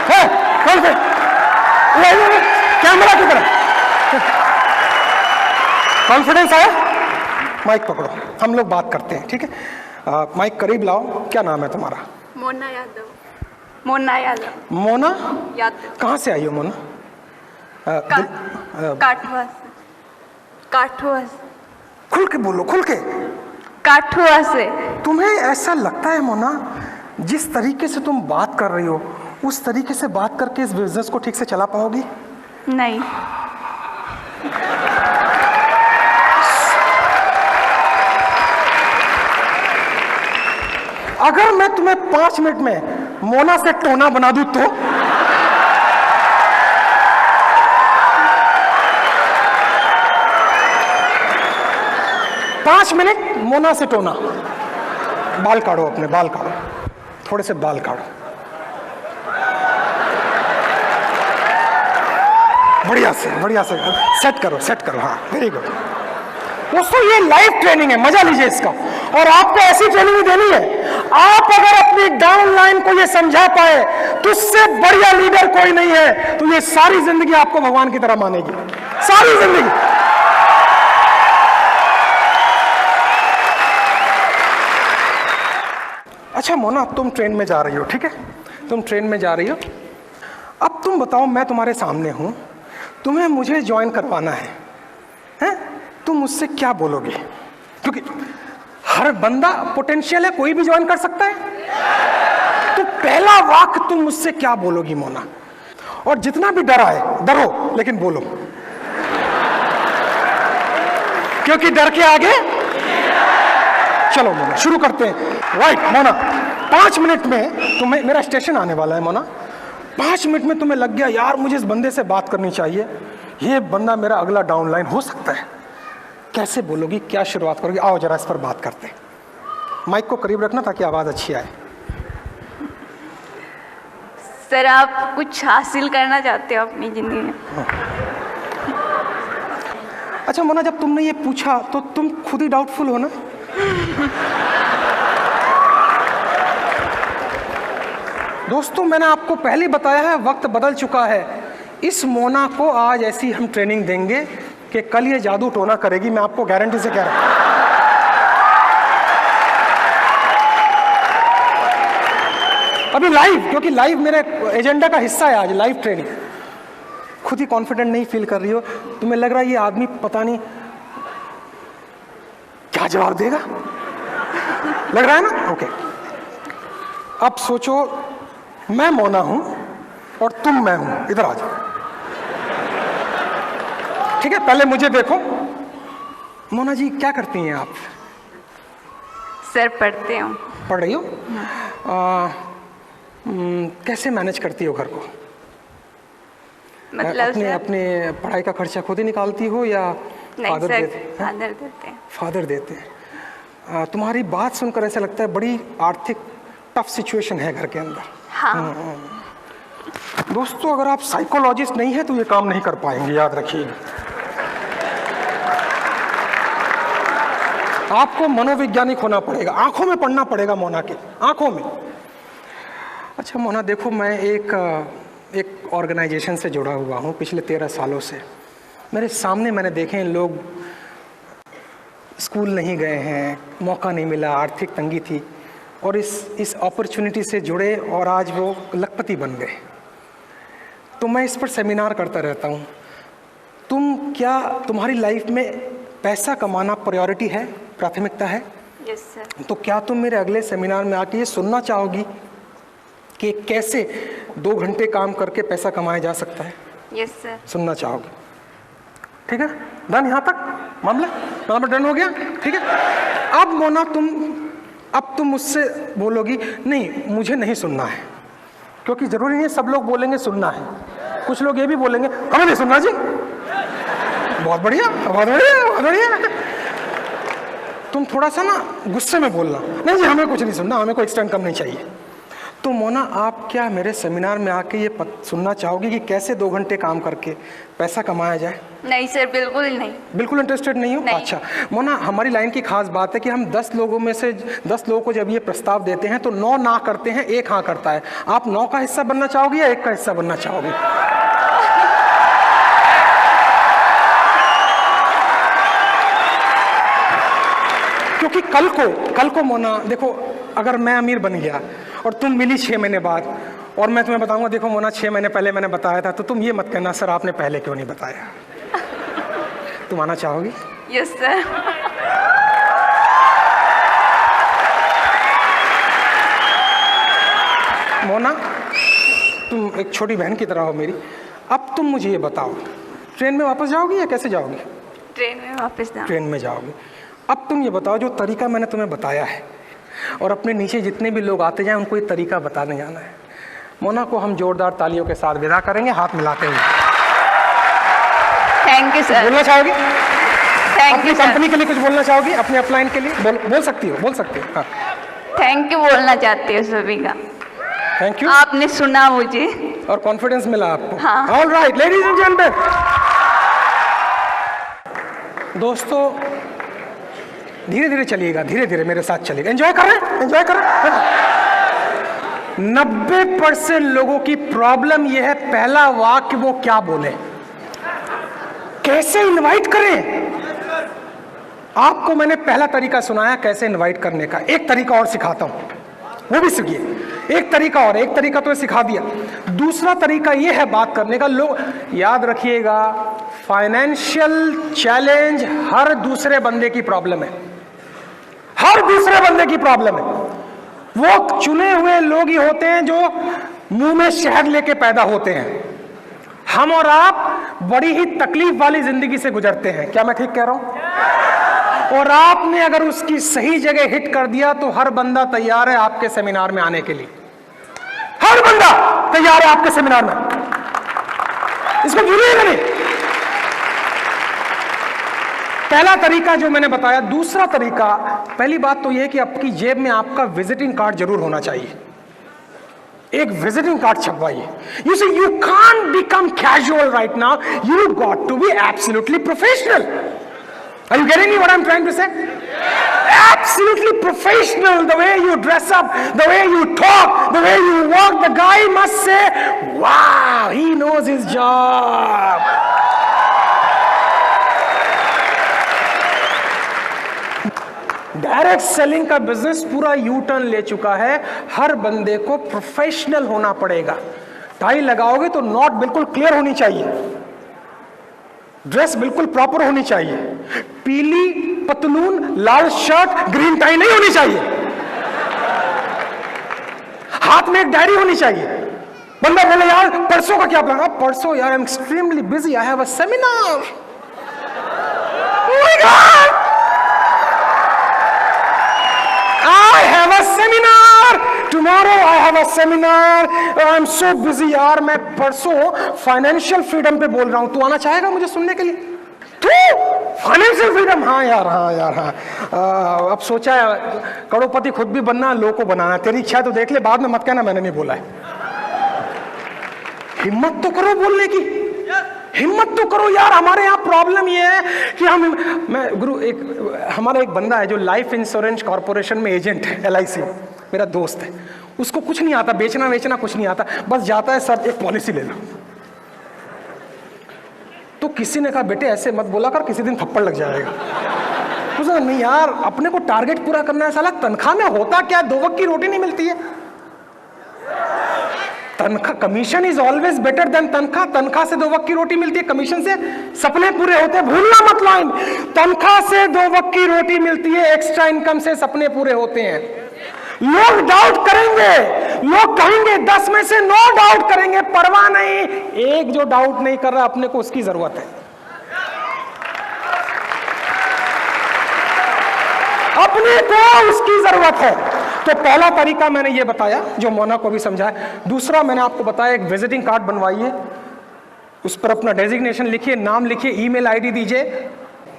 है कौन से कैमरा की तरफ कॉन्फिडेंस आया? माइक पकड़ो, हम लोग बात करते हैं, ठीक है? माइक करीब लाओ। क्या नाम है तुम्हारा? मोना यादव। मोना यादव। मोना यादव। कहाँ से आई हो मोना? काठुआ से। काठुआ से। खुल के बोलो, खुल के। काठुआ से। तुम्हें ऐसा लगता है मोना, जिस तरीके से तुम बात कर रही हो उस तरीके से बात करके इस बिजनेस को ठीक से चला पाओगी? नहीं। अगर मैं तुम्हें 5 मिनट में मोना से टोना बना दूं तो? पांच मिनट मोना से टोना। बाल काढ़ो, अपने बाल काढ़ो, थोड़े से बाल काढ़ो, बढ़िया से सेट करो। हाँ वेरी गुड दोस्तों, ये लाइव ट्रेनिंग है, मजा लीजिए इसका। और आपको ऐसी ट्रेनिंग ही देनी है, आप अगर अपनी डाउन लाइन को ये समझा पाए तो उससे बढ़िया लीडर कोई नहीं है, तो ये सारी जिंदगी आपको भगवान की तरह मानेगी, सारी जिंदगी। अच्छा मोना, तुम ट्रेन में जा रही हो, ठीक है? तुम ट्रेन में जा रही हो। अब तुम बताओ, मैं तुम्हारे सामने हूं, तुम्हें मुझे ज्वाइन करवाना है, हैं? तुम मुझसे क्या बोलोगे? क्योंकि हर बंदा पोटेंशियल है, कोई भी ज्वाइन कर सकता है। तो पहला वाक्य तुम मुझसे क्या बोलोगी मोना? और जितना भी डर आए, डरो लेकिन बोलो, क्योंकि डर के आगे। चलो मोना शुरू करते हैं। राइट मोना, 5 मिनट में तुम्हें, मेरा स्टेशन आने वाला है मोना, 5 मिनट में तुम्हें लग गया यार मुझे इस बंदे से बात करनी चाहिए, ये बंदा मेरा अगला डाउनलाइन हो सकता है। कैसे बोलोगी, क्या शुरुआत करोगी? आओ जरा इस पर बात करते हैं। माइक को करीब रखना ताकि आवाज अच्छी आए। सर आप कुछ हासिल करना चाहते हो अपनी जिंदगी में? अच्छा मोना, जब तुमने ये पूछा तो तुम खुद ही डाउटफुल हो ना? दोस्तों मैंने आपको पहले बताया है, वक्त बदल चुका है। इस मोना को आज ऐसी हम ट्रेनिंग देंगे कि कल ये जादू टोना करेगी, मैं आपको गारंटी से कह रहा हूं। अभी लाइव, क्योंकि लाइव मेरे एजेंडा का हिस्सा है आज, लाइव ट्रेनिंग। खुद ही कॉन्फिडेंट नहीं फील कर रही हो, तुम्हें लग रहा है ये आदमी पता नहीं क्या जवाब देगा, लग रहा है ना? ओके, अब सोचो मैं मोना हूं और तुम मैं हूं, इधर आ जाओ, ठीक है? पहले मुझे देखो। मोना जी क्या करती हैं आप? सर पढ़ते हो। पढ़ रही हो? कैसे मैनेज करती हो घर को? मतलब अपने अपने पढ़ाई का खर्चा खुद ही निकालती हो या नहीं फादर सर, देते हैं? फादर देते हैं। फादर देते हैं। तुम्हारी बात सुनकर ऐसा लगता है बड़ी आर्थिक टफ सिचुएशन है घर के अंदर। हाँ। दोस्तों अगर आप साइकोलॉजिस्ट नहीं है तो ये काम नहीं कर पाएंगे, याद रखिएगा। आपको मनोवैज्ञानिक होना पड़ेगा, आंखों में पढ़ना पड़ेगा मोना के, आंखों में। अच्छा मोना देखो, मैं एक ऑर्गेनाइजेशन से जुड़ा हुआ हूँ पिछले 13 सालों से। मेरे सामने मैंने देखे हैं लोग स्कूल नहीं गए हैं, मौका नहीं मिला, आर्थिक तंगी थी, और इस अपॉर्चुनिटी से जुड़े और आज वो लखपति बन गए। तो मैं इस पर सेमिनार करता रहता हूँ। तुम्हारी लाइफ में पैसा कमाना प्रायोरिटी है, प्राथमिकता है? Yes sir. तो क्या तुम मेरे अगले सेमिनार में आके ये सुनना चाहोगी कि कैसे 2 घंटे काम करके पैसा कमाया जा सकता है? Yes sir. सुनना चाहोगे? ठीक है, डन? यहाँ तक मामला डन हो गया? ठीक है। अब मोना तुम मुझसे बोलोगी नहीं मुझे नहीं सुनना है, क्योंकि जरूरी नहीं है सब लोग बोलेंगे सुनना है। कुछ लोग ये भी बोलेंगे हमें नहीं सुनना जी। बहुत बढ़िया, बहुत बढ़िया, बहुत बढ़िया। तुम थोड़ा सा ना गुस्से में बोलना, नहीं जी हमें कुछ नहीं सुनना, हमें कोई एक्सटेंड कम नहीं चाहिए। तो मोना आप क्या मेरे सेमिनार में आके ये सुनना चाहोगी कि कैसे 2 घंटे काम करके पैसा कमाया जाए? नहीं सर, बिल्कुल नहीं। बिल्कुल इंटरेस्टेड नहीं हो? अच्छा मोना, हमारी लाइन की खास बात है कि हम 10 लोगों में से 10 लोगों को जब ये प्रस्ताव देते हैं तो 9 ना करते हैं, 1 हाँ करता है। आप 9 का हिस्सा बनना चाहोगी या 1 का हिस्सा बनना चाहोगी? क्योंकि कल को मोना देखो, अगर मैं अमीर बन गया और तुम मिली 6 महीने बाद और मैं तुम्हें बताऊंगा देखो मोना 6 महीने पहले मैंने बताया था, तो तुम ये मत कहना सर आपने पहले क्यों नहीं बताया। तुम आना चाहोगी? Yes sir. मोना तुम एक छोटी बहन की तरह हो मेरी। अब तुम मुझे ये बताओ, ट्रेन में वापस जाओगी या कैसे जाओगी? ट्रेन में वापस जाओ। ट्रेन में जाओगी। अब तुम ये बताओ, जो तरीका मैंने तुम्हें बताया है और अपने नीचे जितने भी लोग आते जाएं उनको ये तरीका बताने जाना है। मोना को हम जोरदार तालियों के साथ विदा करेंगे, हाथ मिलाते हुए। Thank you sir. बोलना चाहोगी? थैंक अपनी यू सर। कंपनी के लिए कुछ बोलना चाहोगी? अपने अपलाइन के लिए बोल सकती हो, बोल सकती हो। हाँ, थैंक यू बोलना चाहती हूँ सभी का। Thank you. आपने सुना मुझे और कॉन्फिडेंस मिला आपको। हाँ। All right ladies and gentleman, दोस्तों धीरे धीरे चलिएगा, धीरे धीरे मेरे साथ चलिएगा। एंजॉय कर रहे हैं, एंजॉय कर रहे हैं। 90% लोगों की प्रॉब्लम यह है, पहला वाक्य वो क्या बोले, कैसे इनवाइट करें। आपको मैंने पहला तरीका सुनाया कैसे इनवाइट करने का, एक तरीका और सिखाता हूं, वो भी सीखिए। एक तरीका तो सिखा दिया, दूसरा तरीका यह है बात करने का। लोग याद रखिएगा, फाइनेंशियल चैलेंज हर दूसरे बंदे की प्रॉब्लम है, हर दूसरे बंदे की प्रॉब्लम है। वो चुने हुए लोग ही होते हैं जो मुंह में शहद लेके पैदा होते हैं। हम और आप बड़ी ही तकलीफ वाली जिंदगी से गुजरते हैं, क्या मैं ठीक कह रहा हूं? और आपने अगर उसकी सही जगह हिट कर दिया तो हर बंदा तैयार है आपके सेमिनार में आने के लिए। हर बंदा तैयार है आपके सेमिनार में, इसको भूलिएगा नहीं। पहला तरीका जो मैंने बताया। दूसरा तरीका, पहली बात तो यह कि आपकी जेब में आपका विजिटिंग कार्ड जरूर होना चाहिए। एक विजिटिंग कार्ड छपवाइए। You see you can't become casual right now, you got to be absolutely professional. Are you getting me what I'm trying to say? Absolutely professional, the way you dress up, the way you talk, the way you walk, the guy must say, wow, he knows his job. Direct selling का business पूरा U turn ले चुका है। हर बंदे को professional होना पड़ेगा। Tie लगाओगे तो नॉट बिल्कुल क्लियर होनी चाहिए, ड्रेस बिल्कुल प्रॉपर होनी चाहिए, पीली पतलून लाल शर्ट ग्रीन टाई नहीं होनी चाहिए, हाथ में एक डायरी होनी चाहिए। बंदा बोले यार परसों का क्या प्लान? परसों यार I am extremely busy, I have a seminar. Oh my God, I have a seminar tomorrow. I have a seminar. I'm so busy यार, मैं परसों फाइनेंशियल फ्रीडम पे बोल रहा हूँ। तू आना चाहेगा मुझे सुनने के लिए? तू फाइनेंशियल फ्रीडम? हाँ यार, हाँ यार, हाँ। अब सोचा है करोड़पति खुद भी बनना, लोगों को बनाना। तेरी इच्छा है तो देख ले, बाद में मत कहना मैंने नहीं बोला है। हिम्मत तो करो बोलने की, हिम्मत तो करो यार। हमारे यहाँ प्रॉब्लम ये है कि हमारा एक बंदा है जो लाइफ इंश्योरेंस कॉर्पोरेशन में एजेंट है, LIC, मेरा दोस्त है। उसको कुछ नहीं आता, बेचना वेचना कुछ नहीं आता, बस जाता है सर एक पॉलिसी ले लो। तो किसी ने कहा बेटे ऐसे मत बोला कर, किसी दिन थप्पड़ लग जाएगा। तो नहीं यार, अपने को टारगेट पूरा करना है। साला तनख्वाह में होता क्या, 2 वक्त की रोटी नहीं मिलती है। तनख्वाह, commission is always better than तनख्वाह। तनख्वाह से 2 वक्त की रोटी मिलती है, कमीशन से सपने पूरे होते हैं। भूलना मत लाइन, तनख्वाह से 2 वक्त की रोटी मिलती है, एक्स्ट्रा इनकम से सपने पूरे होते हैं। लोग डाउट करेंगे, लोग कहेंगे 10 में से 9 डाउट करेंगे, परवाह नहीं। एक जो डाउट नहीं कर रहा, अपने को उसकी जरूरत है, अपने को उसकी जरूरत है। तो पहला तरीका मैंने ये बताया, जो मोना को भी समझाया। दूसरा मैंने आपको बताया, एक विजिटिंग कार्ड बनवाइए, उस पर अपना डेजिग्नेशन लिखिए, नाम लिखिए, ईमेल आईडी दीजिए,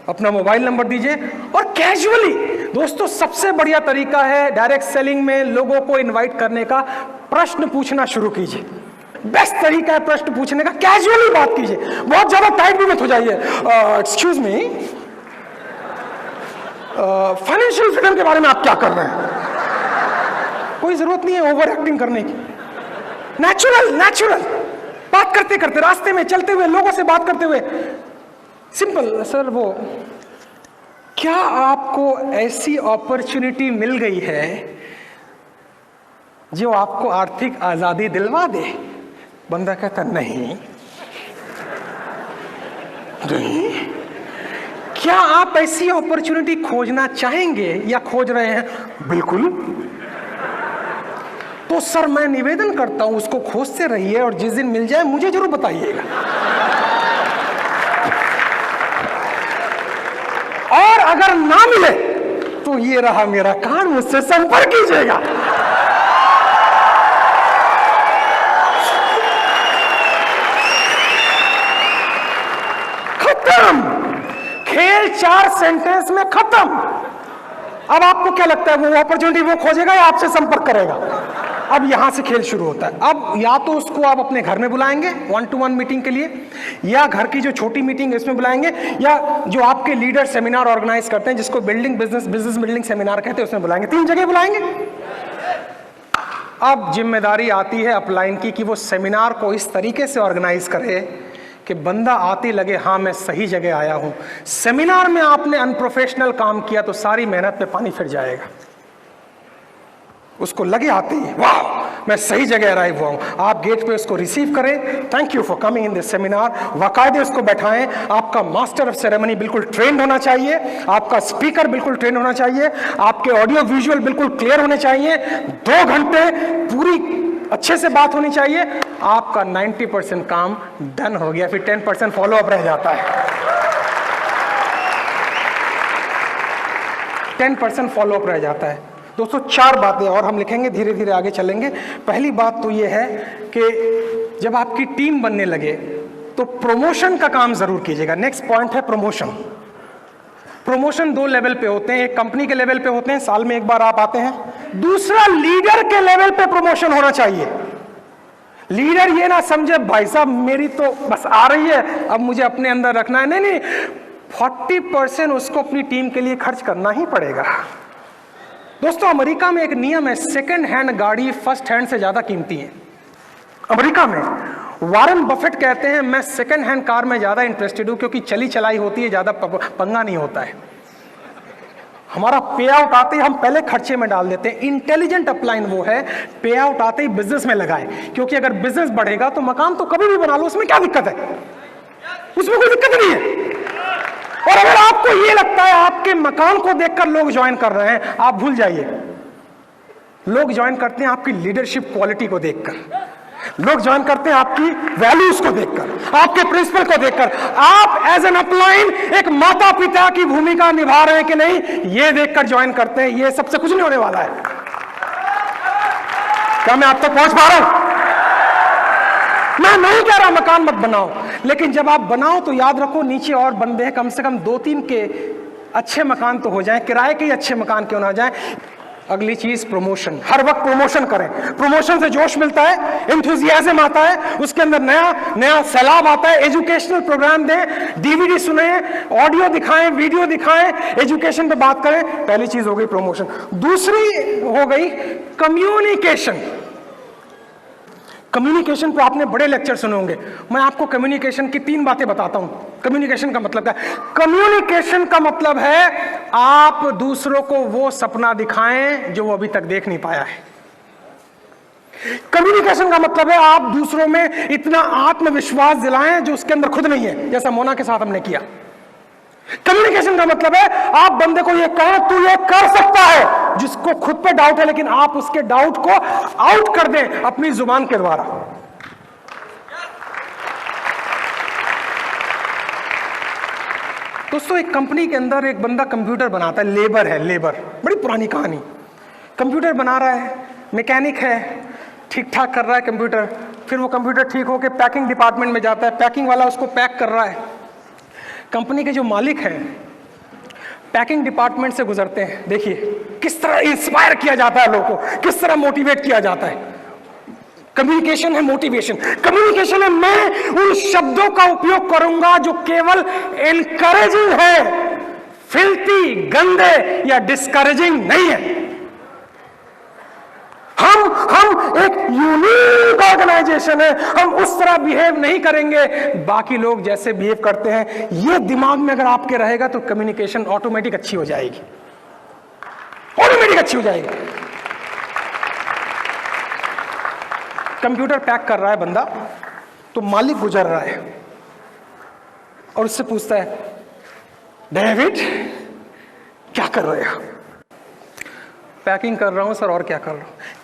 अपना मोबाइल नंबर दीजिए, और कैजुअली, दोस्तों सबसे बढ़िया तरीका है डायरेक्ट सेलिंग में लोगों को इनवाइट करने का, प्रश्न पूछना शुरू कीजिए। बेस्ट तरीका है प्रश्न पूछने का, कैजुअली बात कीजिए, बहुत ज्यादा टाइट भी मत हो जाइए। एक्सक्यूज मी, फाइनेंशियल फ्रीडम के बारे में आप क्या कर रहे हैं? कोई जरूरत नहीं है ओवर एक्टिंग करने की। नेचुरल बात करते करते, रास्ते में चलते हुए, लोगों से बात करते हुए, सिंपल, सर वो क्या आपको ऐसी अपॉर्चुनिटी मिल गई है जो आपको आर्थिक आजादी दिलवा दे? बंदा कहता नहीं। क्या आप ऐसी अपॉर्चुनिटी खोजना चाहेंगे या खोज रहे हैं? बिल्कुल। तो सर मैं निवेदन करता हूं उसको खोजते रहिए, और जिस दिन मिल जाए मुझे जरूर बताइएगा। और अगर ना मिले तो ये रहा मेरा कार्ड, मुझसे संपर्क कीजिएगा। खत्म, खेल 4 सेंटेंस में खत्म। अब आपको क्या लगता है, वो अपॉर्चुनिटी वो खोजेगा या आपसे संपर्क करेगा? अब यहां से खेल शुरू होता है। अब या तो उसको आप अपने घर में बुलाएंगे 1-to-1 मीटिंग के लिए, या घर की जो छोटी मीटिंग है उसमें बुलाएंगे, या जो आपके लीडर सेमिनार ऑर्गेनाइज करते हैं, जिसको बिजनेस बिल्डिंग सेमिनार कहते हैं, उसमें बुलाएंगे। 3 जगह बुलाएंगे। अब जिम्मेदारी आती है अपलाइन की कि वो सेमिनार को इस तरीके से ऑर्गेनाइज करे कि बंदा आते लगे हाँ मैं सही जगह आया हूं। सेमिनार में आपने अनप्रोफेशनल काम किया तो सारी मेहनत पे पानी फिर जाएगा। उसको लगे आते ही वाह मैं सही जगह अराइव हुआ हूं। आप गेट पे उसको रिसीव करें, thank you for coming in this seminar, वाकायदे उसको बैठाएं। आपका मास्टर ऑफ सेरेमनी बिल्कुल ट्रेंड होना चाहिए, आपका स्पीकर बिल्कुल ट्रेंड होना चाहिए, आपके ऑडियो विजुअल बिल्कुल क्लियर होने चाहिए, 2 घंटे पूरी अच्छे से बात होनी चाहिए। आपका 90% काम डन हो गया, फिर 10% फॉलो अप रह जाता है। 10% फॉलो अप रह जाता है। दोस्तों 4 बातें और हम लिखेंगे, धीरे धीरे आगे चलेंगे। पहली बात तो ये है कि जब आपकी टीम बनने लगे तो प्रमोशन का काम जरूर कीजिएगा। नेक्स्ट पॉइंट है प्रमोशन। प्रमोशन 2 लेवल पे होते हैं, एक कंपनी के लेवल पे होते हैं, साल में 1 बार आप आते हैं। दूसरा लीडर के लेवल पे प्रमोशन होना चाहिए। लीडर ये ना समझे भाई साहब मेरी तो बस आ रही है, अब मुझे अपने अंदर रखना है। नहीं, 40% उसको अपनी टीम के लिए खर्च करना ही पड़ेगा। दोस्तों अमेरिका में एक नियम है, सेकंड हैंड गाड़ी फर्स्ट हैंड से ज्यादा कीमती है। अमेरिका में वॉरेन बफेट कहते हैं मैं सेकंड हैंड कार में ज्यादा इंटरेस्टेड हूं क्योंकि चली चलाई होती है, ज्यादा पंगा नहीं होता है। हमारा पे आउट आते ही हम पहले खर्चे में डाल देते हैं। इंटेलिजेंट अपलाइन वो है पे आउट आते ही बिजनेस में लगाए, क्योंकि अगर बिजनेस बढ़ेगा तो मकान तो कभी भी बना लो, उसमें क्या दिक्कत है, उसमें कोई दिक्कत नहीं है। और अगर आपको ये लगता है आपके मकान को देखकर लोग ज्वाइन कर रहे हैं, आप भूल जाइए। लोग ज्वाइन करते हैं आपकी लीडरशिप क्वालिटी को देखकर, लोग ज्वाइन करते हैं आपकी वैल्यूज को देखकर, आपके प्रिंसिपल को देखकर। आप एज एन अपलाइन एक माता पिता की भूमिका निभा रहे हैं कि नहीं, ये देखकर ज्वाइन करते हैं। ये सबसे कुछ नहीं होने वाला है। क्या मैं आप तक पहुंच पा रहा हूं? मैं नहीं कह रहा मकान मत बनाओ, लेकिन जब आप बनाओ तो याद रखो नीचे और बंदे हैं, कम से कम 2-3 के अच्छे मकान तो हो जाएं, किराए के ही अच्छे मकान क्यों ना हो जाएं। अगली चीज प्रमोशन, हर वक्त प्रमोशन करें। प्रमोशन से जोश मिलता है, एंथुजियाज्म आता है, उसके अंदर नया नया सैलाब आता है। एजुकेशनल प्रोग्राम दें, डीवीडी सुने, ऑडियो दिखाएं, वीडियो दिखाएं, एजुकेशन पे बात करें। पहली चीज हो गई प्रमोशन। दूसरी हो गई कम्युनिकेशन। कम्युनिकेशन पे आपने बड़े लेक्चर सुने होंगे। मैं आपको कम्युनिकेशन की 3 बातें बताता हूं। कम्युनिकेशन का मतलब क्या है? कम्युनिकेशन का मतलब है आप दूसरों को वो सपना दिखाएं जो वो अभी तक देख नहीं पाया है। कम्युनिकेशन का मतलब है आप दूसरों में इतना आत्मविश्वास दिलाएं जो उसके अंदर खुद नहीं है, जैसा मोना के साथ हमने किया। कम्युनिकेशन का मतलब है आप बंदे को ये कहें तू ये कर सकता है, जिसको खुद पे डाउट है, लेकिन आप उसके डाउट को आउट कर दें अपनी जुबान के द्वारा। दोस्तों, एक कंपनी के अंदर एक बंदा कंप्यूटर बनाता है, लेबर है, लेबर, बड़ी पुरानी कहानी। कंप्यूटर बना रहा है, मैकेनिक है, ठीक ठाक कर रहा है कंप्यूटर। फिर वो कंप्यूटर ठीक होकर पैकिंग डिपार्टमेंट में जाता है, पैकिंग वाला उसको पैक कर रहा है। कंपनी के जो मालिक हैं पैकिंग डिपार्टमेंट से गुजरते हैं। देखिए किस तरह इंस्पायर किया जाता है लोगों को, किस तरह मोटिवेट किया जाता है। कम्युनिकेशन है मोटिवेशन। कम्युनिकेशन है मैं उन शब्दों का उपयोग करूंगा जो केवल एनकरेजिंग है, फिल्थी, गंदे या डिस्करेजिंग नहीं है। हम एक यूनिक ऑर्गेनाइजेशन है, हम उस तरह बिहेव नहीं करेंगे बाकी लोग जैसे बिहेव करते हैं। ये दिमाग में अगर आपके रहेगा तो कम्युनिकेशन ऑटोमेटिक अच्छी हो जाएगी, ऑटोमेटिक अच्छी हो जाएगी। कंप्यूटर पैक कर रहा है बंदा, तो मालिक गुजर रहा है और उससे पूछता है, डेविड क्या कर रहे हो? पैकिंग कर रहा हूं सर। और क्या कर रहा हूं?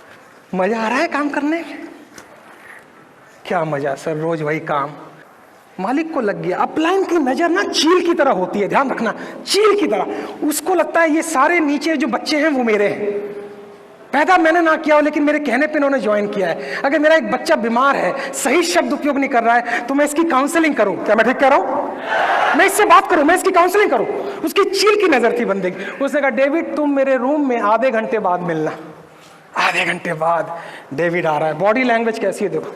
मजा आ रहा है काम करने में? क्या मजा सर, रोज वही काम। मालिक को लग गया। अपलाइन की नजर ना चील की तरह होती है, ध्यान रखना, चील की तरह। उसको लगता है ये सारे नीचे जो बच्चे हैं वो मेरे हैं, पैदा मैंने ना किया हो लेकिन मेरे कहने पे इन्होंने ज्वाइन किया है। अगर मेरा एक बच्चा बीमार है, सही शब्द उपयोग नहीं कर रहा है, तो मैं इसकी काउंसलिंग करूं। क्या मैं ठीक कह रहा हूं? मैं इससे बात करूं, मैं इसकी काउंसलिंग करूं। उसकी चील की नजर थी बंदे की। उसने कहा, डेविड तुम मेरे रूम में आधे घंटे बाद मिलना। आधे घंटे बाद डेविड आ रहा है। बॉडी लैंग्वेज कैसी है देखो।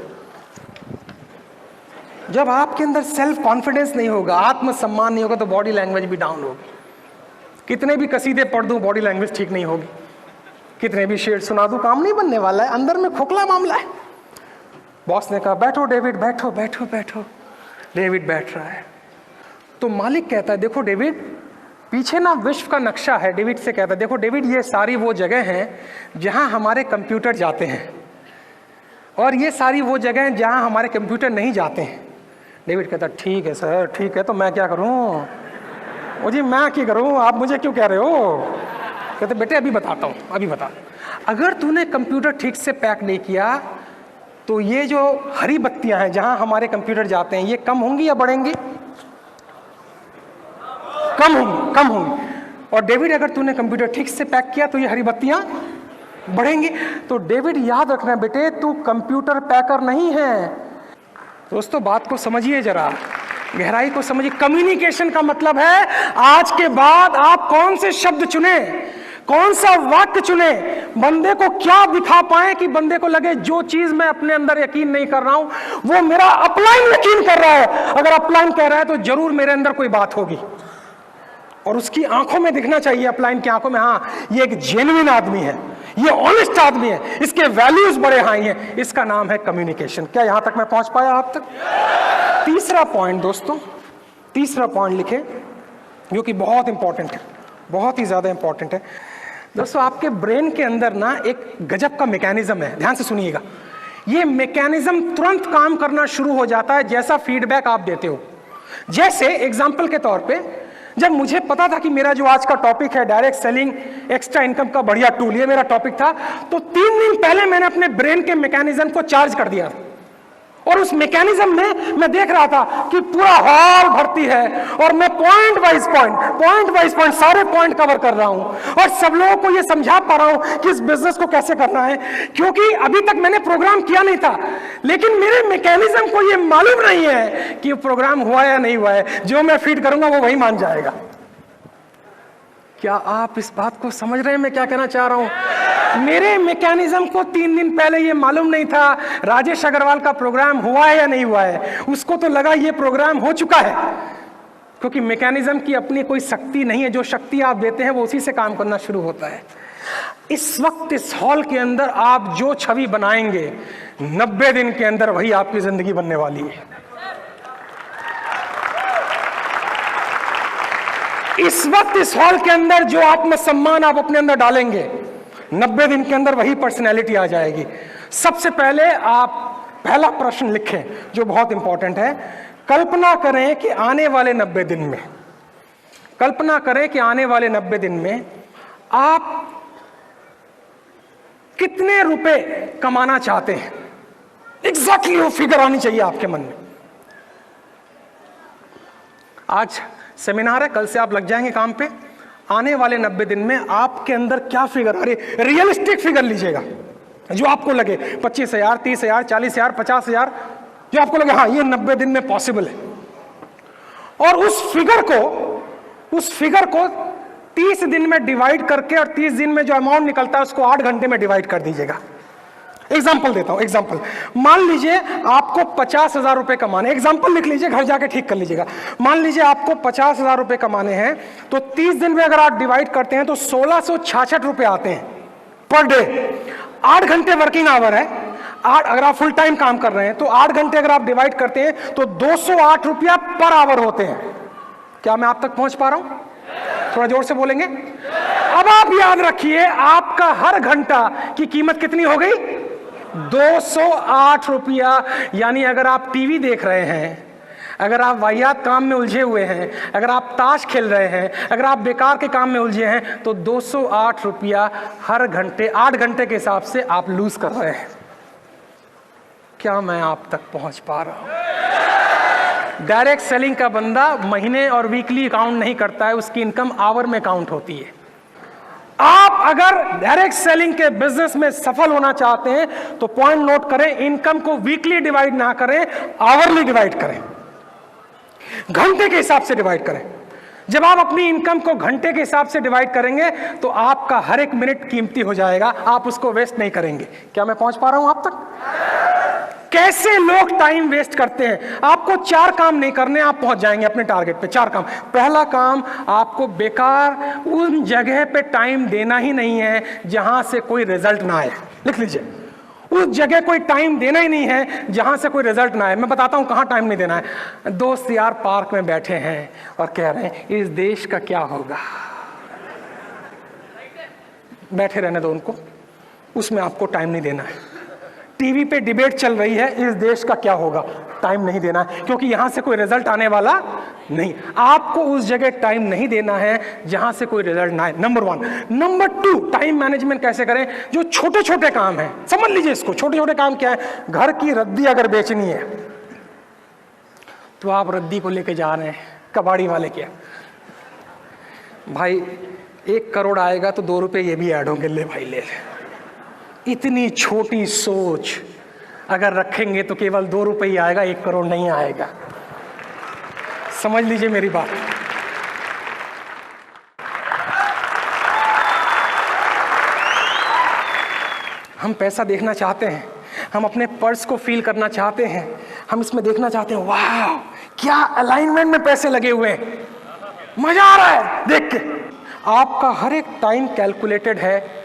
जब आपके अंदर सेल्फ कॉन्फिडेंस नहीं होगा, आत्मसम्मान नहीं होगा, तो बॉडी लैंग्वेज भी डाउन होगी। कितने भी कसीदे पढ़ दूं, बॉडी लैंग्वेज ठीक नहीं होगी। कितने भी शेर सुना दूं, काम नहीं बनने वाला है। अंदर में खोखला मामला है। बॉस ने कहा, बैठो डेविड, बैठो बैठो बैठो। डेविड बैठ रहा है तो मालिक कहता है, देखो डेविड, पीछे ना विश्व का नक्शा है। डेविड से कहता है, देखो डेविड, ये सारी वो जगह हैं जहां हमारे कंप्यूटर जाते हैं, और ये सारी वो जगह हैं जहां हमारे कंप्यूटर नहीं जाते हैं। डेविड कहता, ठीक है सर, ठीक है, तो मैं क्या करूं? ओ जी, मैं क्या करूं? आप मुझे क्यों कह रहे हो? कहते, बेटे अभी बताता हूं, अभी बता। अगर तूने कंप्यूटर ठीक से पैक नहीं किया तो ये जो हरी बत्तियां हैं जहां हमारे कंप्यूटर जाते हैं, ये कम होंगी या बढ़ेंगी? कम होंगी, कम होंगी। और डेविड, अगर तूने कंप्यूटर ठीक से पैक किया तो ये हरी बत्तियां बढ़ेंगी। तो डेविड याद रखना बेटे, तू कंप्यूटर पैकर नहीं है। दोस्तों बात को समझिए जरा, गहराई को समझिए। कम्युनिकेशन का मतलब है आज के बाद आप कौन से शब्द चुने, कौन सा वाक्य चुने, बंदे को क्या दिखा पाए कि बंदे को लगे जो चीज मैं अपने अंदर यकीन नहीं कर रहा हूं वो मेरा अपलाइन यकीन कर रहा है। अगर अपलाइन कह रहा है तो जरूर मेरे अंदर कोई बात होगी, और उसकी आंखों में दिखना चाहिए, अपलाइन की आंखों में, हाँ ये एक जेन्युइन आदमी है, ये ऑनेस्ट आदमी है, इसके वैल्यूज बड़े हाई हैं। इसका नाम है कम्युनिकेशन। क्या यहां तक मैं पहुंच पाया आप तक? तीसरा पॉइंट दोस्तों, तीसरा पॉइंट लिखे जो कि बहुत इंपॉर्टेंट है, बहुत ही ज्यादा इंपॉर्टेंट है। दोस्तों आपके ब्रेन के अंदर ना एक गजब का मैकेनिज्म है, ध्यान से सुनिएगा। ये मैकेनिज्म तुरंत काम करना शुरू हो जाता है जैसा फीडबैक आप देते हो। जैसे एग्जाम्पल के तौर पे, जब मुझे पता था कि मेरा जो आज का टॉपिक है डायरेक्ट सेलिंग एक्स्ट्रा इनकम का बढ़िया टूल, ये मेरा टॉपिक था, तो 3 दिन पहले मैंने अपने ब्रेन के मैकेनिज्म को चार्ज कर दिया। और उस मैकेनिज्म में मैं देख रहा था कि पूरा हॉल भर्ती है और मैं पॉइंट वाइज पॉइंट सारे पॉइंट कवर कर रहा हूं और सब लोगों को ये समझा पा रहा हूं कि इस बिजनेस को कैसे करना है, क्योंकि अभी तक मैंने प्रोग्राम किया नहीं था। लेकिन मेरे मैकेनिज्म को ये मालूम नहीं है कि प्रोग्राम हुआ या नहीं हुआ है, जो मैं फीड करूंगा वो वही मान जाएगा। क्या आप इस बात को समझ रहे हैं मैं क्या कहना चाह रहा हूं? मेरे मैकेनिज्म को 3 दिन पहले ये मालूम नहीं था राजेश अग्रवाल का प्रोग्राम हुआ है या नहीं हुआ है। उसको तो लगा ये प्रोग्राम हो चुका है, क्योंकि मैकेनिज्म की अपनी कोई शक्ति नहीं है। जो शक्ति आप देते हैं वो उसी से काम करना शुरू होता है। इस वक्त इस हॉल के अंदर आप जो छवि बनाएंगे 90 दिन के अंदर वही आपकी जिंदगी बनने वाली है। इस वक्त इस हॉल के अंदर जो आत्मसम्मान आप अपने अंदर डालेंगे 90 दिन के अंदर वही पर्सनैलिटी आ जाएगी। सबसे पहले आप पहला प्रश्न लिखें जो बहुत इंपॉर्टेंट है। कल्पना करें कि आने वाले 90 दिन में, कल्पना करें कि आने वाले 90 दिन में आप कितने रुपए कमाना चाहते हैं। एग्जैक्टली वो फिगर आनी चाहिए आपके मन में। आज सेमिनार है, कल से आप लग जाएंगे काम पे। आने वाले 90 दिन में आपके अंदर क्या फिगर आ रही, रियलिस्टिक फिगर लीजिएगा जो आपको लगे 25,000, 30,000, 40,000, 50,000, जो आपको लगे हाँ ये 90 दिन में पॉसिबल है। और उस फिगर को 30 दिन में डिवाइड करके और 30 दिन में जो अमाउंट निकलता है उसको 8 घंटे में डिवाइड कर दीजिएगा। एग्जाम्पल देता हूं, एग्जाम्पल मान लीजिए आपको 50,000 रुपए कमाने, एग्जाम्पल लिख लीजिए, घर जाके ठीक कर लीजिएगा। मान लीजिए आपको 50,000 रुपए कमाने हैं तो 30 दिन में अगर आप डिवाइड करते हैं तो 1666 रुपए आते हैं पर डे। 8 घंटे वर्किंग आवर है, अगर आप फुल टाइम काम कर रहे हैं तो 8 घंटे अगर आप डिवाइड करते हैं तो 208 रुपया पर आवर होते हैं। क्या मैं आप तक पहुंच पा रहा हूं? थोड़ा जोर से बोलेंगे। अब आप याद रखिए आपका हर घंटा की कीमत कितनी हो गई? 208 रुपया। यानी अगर आप टीवी देख रहे हैं, अगर आप वाहियात काम में उलझे हुए हैं, अगर आप ताश खेल रहे हैं, अगर आप बेकार के काम में उलझे हैं तो 208 रुपया हर घंटे 8 घंटे के हिसाब से आप लूज कर रहे हैं। क्या मैं आप तक पहुंच पा रहा हूं? डायरेक्ट सेलिंग का बंदा महीने और वीकली काउंट नहीं करता है, उसकी इनकम आवर में काउंट होती है। आप अगर डायरेक्ट सेलिंग के बिजनेस में सफल होना चाहते हैं तो पॉइंट नोट करें, इनकम को वीकली डिवाइड ना करें, आवरली डिवाइड करें, घंटे के हिसाब से डिवाइड करें। जब आप अपनी इनकम को घंटे के हिसाब से डिवाइड करेंगे तो आपका हर एक मिनट कीमती हो जाएगा, आप उसको वेस्ट नहीं करेंगे। क्या मैं पहुंच पा रहा हूं आप तक? कैसे लोग टाइम वेस्ट करते हैं? आपको 4 काम नहीं करने, आप पहुंच जाएंगे अपने टारगेट पे। 4 काम। पहला काम, आपको बेकार उन जगह पे टाइम देना ही नहीं है जहां से कोई रिजल्ट ना आए। लिख लीजिए, उस जगह कोई टाइम देना ही नहीं है जहां से कोई रिजल्ट ना आए। मैं बताता हूं कहां टाइम नहीं देना है। दोस्त यार पार्क में बैठे हैं और कह रहे हैं इस देश का क्या होगा, बैठे रहने दो उनको, उसमें आपको टाइम नहीं देना है। टीवी पे डिबेट चल रही है इस देश का क्या होगा, टाइम नहीं देना है, क्योंकि यहां से कोई रिजल्ट आने वाला नहीं। आपको उस जगह टाइम नहीं देना है जहां से कोई रिजल्ट ना आए, नंबर 1। नंबर 2, टाइम मैनेजमेंट कैसे करें? जो छोटे छोटे काम हैं, समझ लीजिए इसको। छोटे छोटे काम क्या है? घर की रद्दी अगर बेचनी है तो आप रद्दी को लेके जा रहे हैं कबाड़ी वाले के, भाई 1 करोड़ आएगा तो 2 रुपए ये भी ऐड होंगे, ले भाई ले। इतनी छोटी सोच अगर रखेंगे तो केवल 2 रुपए ही आएगा, 1 करोड़ नहीं आएगा। समझ लीजिए मेरी बात। हम पैसा देखना चाहते हैं, हम अपने पर्स को फील करना चाहते हैं, हम इसमें देखना चाहते हैं वाह क्या अलाइनमेंट में पैसे लगे हुए हैं, मजा आ रहा है देख के। आपका हर एक टाइम कैलकुलेटेड है।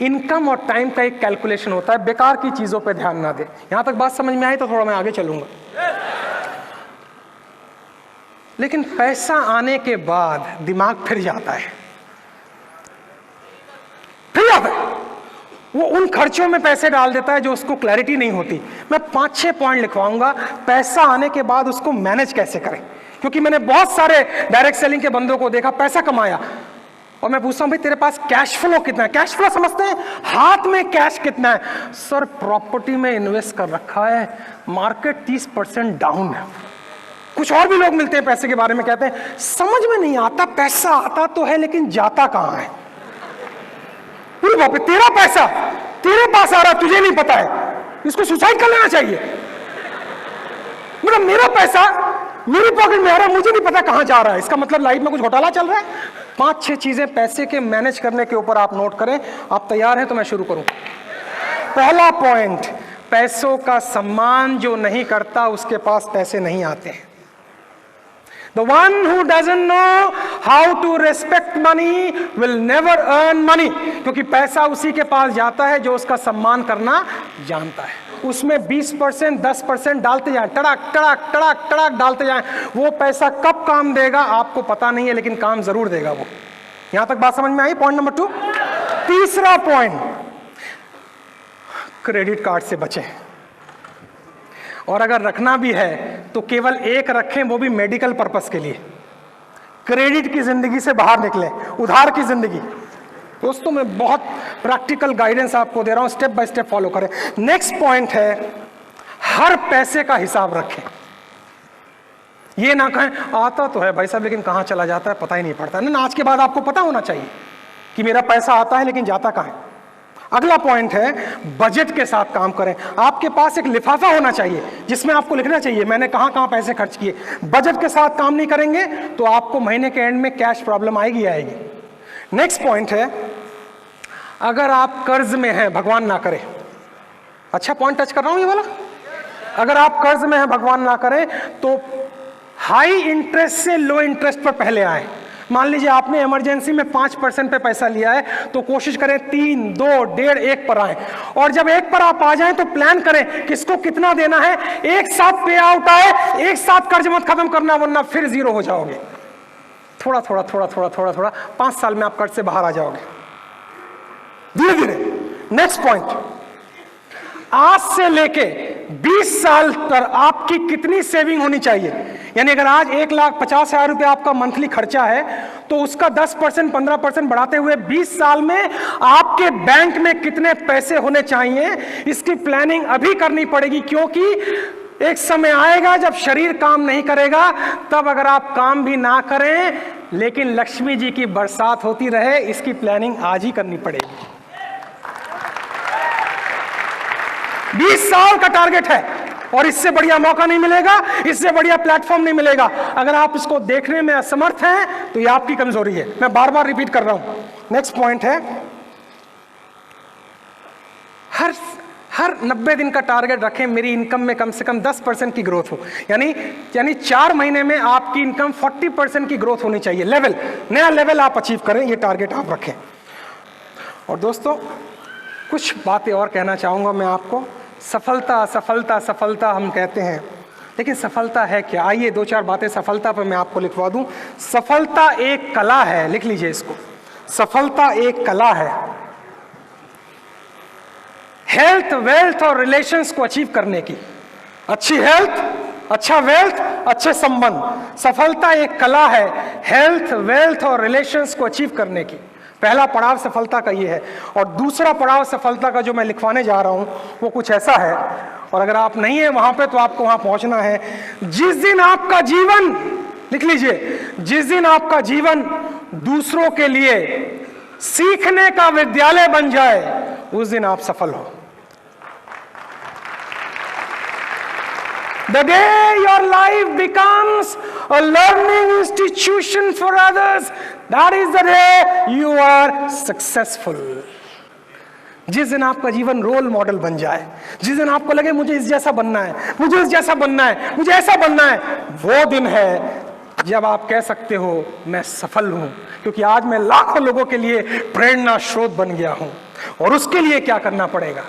इनकम और टाइम का एक कैलकुलेशन होता है। बेकार की चीजों पे ध्यान ना दे। यहां तक बात समझ में आई तो थोड़ा मैं आगे चलूंगा। लेकिन पैसा आने के बाद दिमाग फिर जाता है, फिर जाता है। वो उन खर्चों में पैसे डाल देता है जो उसको क्लैरिटी नहीं होती। मैं 5-6 पॉइंट लिखवाऊंगा पैसा आने के बाद उसको मैनेज कैसे करें, क्योंकि मैंने बहुत सारे डायरेक्ट सेलिंग के बंदों को देखा, पैसा कमाया और मैं पूछता हूं भाई तेरे पास कैश फ्लो कितना है? कैश फ्लो समझते हैं? हाथ में कैश कितना है? सर प्रॉपर्टी में इन्वेस्ट कर रखा है, मार्केट 30% डाउन है। कुछ और भी लोग मिलते हैं पैसे के बारे में कहते हैं समझ में नहीं आता, पैसा आता तो है लेकिन जाता कहां है। अरे बाप रे, तेरा पैसा तेरे पास आ रहा तुझे नहीं पता है, इसको सुसाइड कर लेना चाहिए। मतलब मेरा पैसा मेरी पॉकेट में आ रहा, मुझे नहीं पता कहां जा रहा है, इसका मतलब लाइफ में कुछ घोटाला चल रहा है। 5-6 चीजें पैसे के मैनेज करने के ऊपर आप नोट करें। आप तैयार हैं तो मैं शुरू करूं। पहला पॉइंट, पैसों का सम्मान जो नहीं करता उसके पास पैसे नहीं आते हैं। The one who doesn't know how to respect money will never earn money, क्योंकि पैसा उसी के पास जाता है जो उसका सम्मान करना जानता है। उसमें 20%, 10% डालते जाएं, टड़ाक टड़ाक टड़ाक टड़ाक डालते जाएं। वो पैसा कब काम देगा आपको पता नहीं है, लेकिन काम जरूर देगा वो। यहां तक बात समझ में आई? Point number 2। तीसरा पॉइंट, क्रेडिट कार्ड से बचें, और अगर रखना भी है तो केवल एक रखें, वो भी मेडिकल पर्पस के लिए। क्रेडिट की जिंदगी से बाहर निकलें, उधार की जिंदगी। दोस्तों मैं बहुत प्रैक्टिकल गाइडेंस आपको दे रहा हूं, स्टेप बाय स्टेप फॉलो करें। नेक्स्ट पॉइंट है, हर पैसे का हिसाब रखें। ये ना कहें आता तो है भाई साहब लेकिन कहां चला जाता है पता ही नहीं पड़ता। ना, आज के बाद आपको पता होना चाहिए कि मेरा पैसा आता है लेकिन जाता कहां है। अगला पॉइंट है, बजट के साथ काम करें। आपके पास एक लिफाफा होना चाहिए जिसमें आपको लिखना चाहिए मैंने कहां कहां पैसे खर्च किए। बजट के साथ काम नहीं करेंगे तो आपको महीने के एंड में कैश प्रॉब्लम आएगी ही आएगी। नेक्स्ट पॉइंट है, अगर आप कर्ज में हैं, भगवान ना करे, अच्छा पॉइंट टच कर रहा हूं ये वाला, अगर आप कर्ज में हैं भगवान ना करे तो हाई इंटरेस्ट से लो इंटरेस्ट पर पहले आए। मान लीजिए आपने इमरजेंसी में 5% पे पैसा लिया है तो कोशिश करें 3, 2, 1.5, 1 पर आए। और जब 1 पर आप आ जाएं तो प्लान करें किसको कितना देना है, एक साथ पे आउट आए, एक साथ कर्ज मत खत्म करना वरना फिर जीरो हो जाओगे। थोड़ा थोड़ा थोड़ा थोड़ा थोड़ा थोड़ा 5 साल में आप कर्ज से बाहर आ जाओगे धीरे धीरे। नेक्स्ट पॉइंट, आज से लेके 20 साल तक आपकी कितनी सेविंग होनी चाहिए। यानी अगर आज 1,50,000 रुपया आपका मंथली खर्चा है तो उसका 10%, 15% बढ़ाते हुए 20 साल में आपके बैंक में कितने पैसे होने चाहिए, इसकी प्लानिंग अभी करनी पड़ेगी। क्योंकि एक समय आएगा जब शरीर काम नहीं करेगा, तब अगर आप काम भी ना करें लेकिन लक्ष्मी जी की बरसात होती रहे, इसकी प्लानिंग आज ही करनी पड़ेगी। 20 साल का टारगेट है और इससे बढ़िया मौका नहीं मिलेगा, इससे बढ़िया प्लेटफॉर्म नहीं मिलेगा। अगर आप इसको देखने में असमर्थ हैं तो ये आपकी कमजोरी है। मैं बार बार रिपीट कर रहा हूं। नेक्स्ट पॉइंट है, हर 90 दिन का टारगेट रखें मेरी इनकम में कम से कम 10% की ग्रोथ हो। यानी 4 महीने में आपकी इनकम 40% की ग्रोथ होनी चाहिए। नया लेवल आप अचीव करें, ये टारगेट आप रखें। और दोस्तों कुछ बातें और कहना चाहूंगा मैं आपको। सफलता सफलता सफलता हम कहते हैं, लेकिन सफलता है क्या? आइए 2-4 बातें सफलता पर मैं आपको लिखवा दूं। सफलता एक कला है, लिख लीजिए इसको। सफलता एक कला है। हेल्थ, वेल्थ और रिलेशंस को अचीव करने की, अच्छी हेल्थ, अच्छा वेल्थ, अच्छे संबंध। सफलता एक कला है हेल्थ, वेल्थ और रिलेशंस को अचीव करने की। पहला पड़ाव सफलता का ये है। और दूसरा पड़ाव सफलता का जो मैं लिखवाने जा रहा हूं वो कुछ ऐसा है, और अगर आप नहीं है वहां पे तो आपको वहां पहुंचना है। जिस दिन आपका जीवन, लिख लीजिए, जिस दिन आपका जीवन दूसरों के लिए सीखने का विद्यालय बन जाए उस दिन आप सफल हो। The day your life becomes a learning institution for others, that is the day you are successful. जिस दिन आपका जीवन रोल मॉडल बन जाए, जिस दिन आपको लगे मुझे इस जैसा बनना है, मुझे इस जैसा बनना है, मुझे ऐसा बनना है, वो दिन है जब आप कह सकते हो मैं सफल हूं। क्योंकि आज मैं लाखों लोगों के लिए प्रेरणा स्रोत बन गया हूं। और उसके लिए क्या करना पड़ेगा?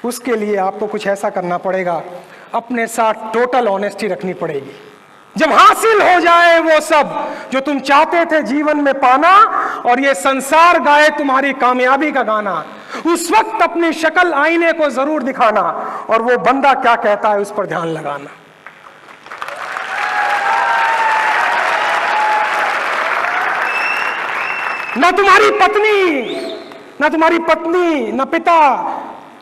उसके लिए आपको कुछ ऐसा करना पड़ेगा, अपने साथ टोटल ऑनेस्टी रखनी पड़ेगी। जब हासिल हो जाए वो सब जो तुम चाहते थे जीवन में पाना, और ये संसार गाए तुम्हारी कामयाबी का गाना, उस वक्त अपनी शक्ल आईने को जरूर दिखाना और वो बंदा क्या कहता है उस पर ध्यान लगाना। ना तुम्हारी पत्नी, ना पिता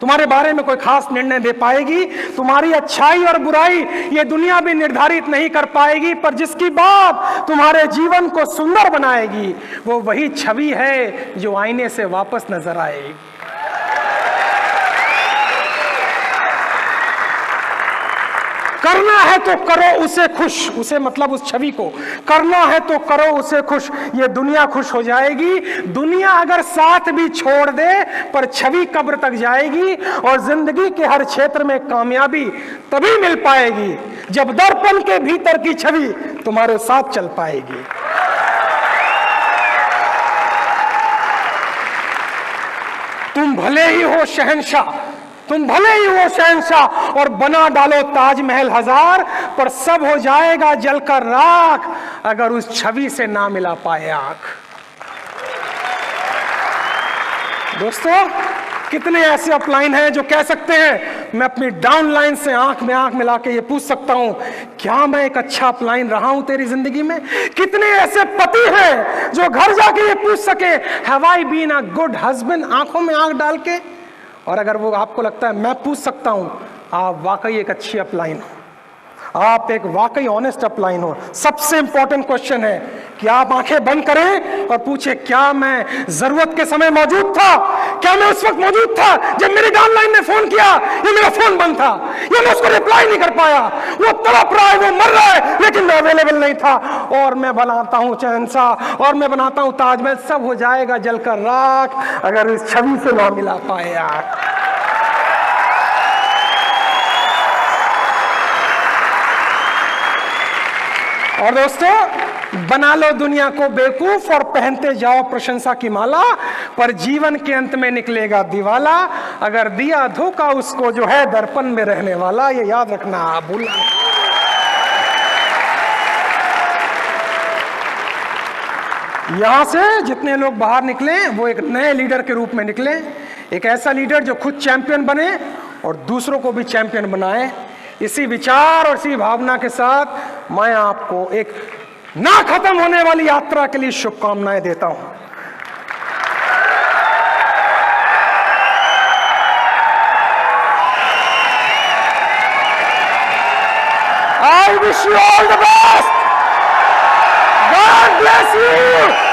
तुम्हारे बारे में कोई खास निर्णय दे पाएगी। तुम्हारी अच्छाई और बुराई ये दुनिया भी निर्धारित नहीं कर पाएगी। पर जिसकी बात तुम्हारे जीवन को सुंदर बनाएगी वो वही छवि है जो आईने से वापस नजर आएगी। करना है तो करो उसे खुश, उसे मतलब उस छवि को, करना है तो करो उसे खुश, ये दुनिया खुश हो जाएगी। दुनिया अगर साथ भी छोड़ दे पर छवि कब्र तक जाएगी, और जिंदगी के हर क्षेत्र में कामयाबी तभी मिल पाएगी जब दर्पण के भीतर की छवि तुम्हारे साथ चल पाएगी। तुम भले ही हो शहंशाह, तुम भले ही हो शहंशाह और बना डालो ताजमहल हजार, पर सब हो जाएगा जलकर राख अगर उस छवि से ना मिला पाए आंख। दोस्तों, कितने ऐसे अपलाइन हैं जो कह सकते हैं, मैं अपनी डाउन लाइन से आंख में आंख मिला के ये पूछ सकता हूं, क्या मैं एक अच्छा अपलाइन रहा हूं तेरी जिंदगी में? कितने ऐसे पति हैं जो घर जाके ये पूछ सके, have I been a good husband, आंखों में आंख डाल के? और अगर वो आपको लगता है मैं पूछ सकता हूं, आप वाकई एक अच्छी अपलाइन हो, आप एक वाकई ऑनेस्ट अपलाइन हो। सबसे इंपॉर्टेंट क्वेश्चन है कि आप आंखें बंद करें और पूछे, क्या मैं जरूरत के समय मौजूद था? क्या मैं उस वक्त मौजूद था जब मेरी डाउनलाइन ने फोन किया, या मेरा फोन बंद था, या मैं उसको रिप्लाई नहीं कर पाया? वो तड़प रहा है, वो मर रहा है, लेकिन मैं अवेलेबल नहीं था। और मैं बनाता हूं शहंशाह, और मैं बनाता हूं ताजमहल, सब हो जाएगा जलकर राख अगर इस छवि से ना मिला पाए आंख। और दोस्तों, बना लो दुनिया को बेवकूफ और पहनते जाओ प्रशंसा की माला, पर जीवन के अंत में निकलेगा दिवाला अगर दिया धोखा उसको जो है दर्पण में रहने वाला। ये याद रखना, भूलना। यहां से जितने लोग बाहर निकले वो एक नए लीडर के रूप में निकले, एक ऐसा लीडर जो खुद चैंपियन बने और दूसरों को भी चैंपियन बनाए। इसी विचार और इसी भावना के साथ मैं आपको एक ना खत्म होने वाली यात्रा के लिए शुभकामनाएं देता हूं। I wish you all the best. God bless you.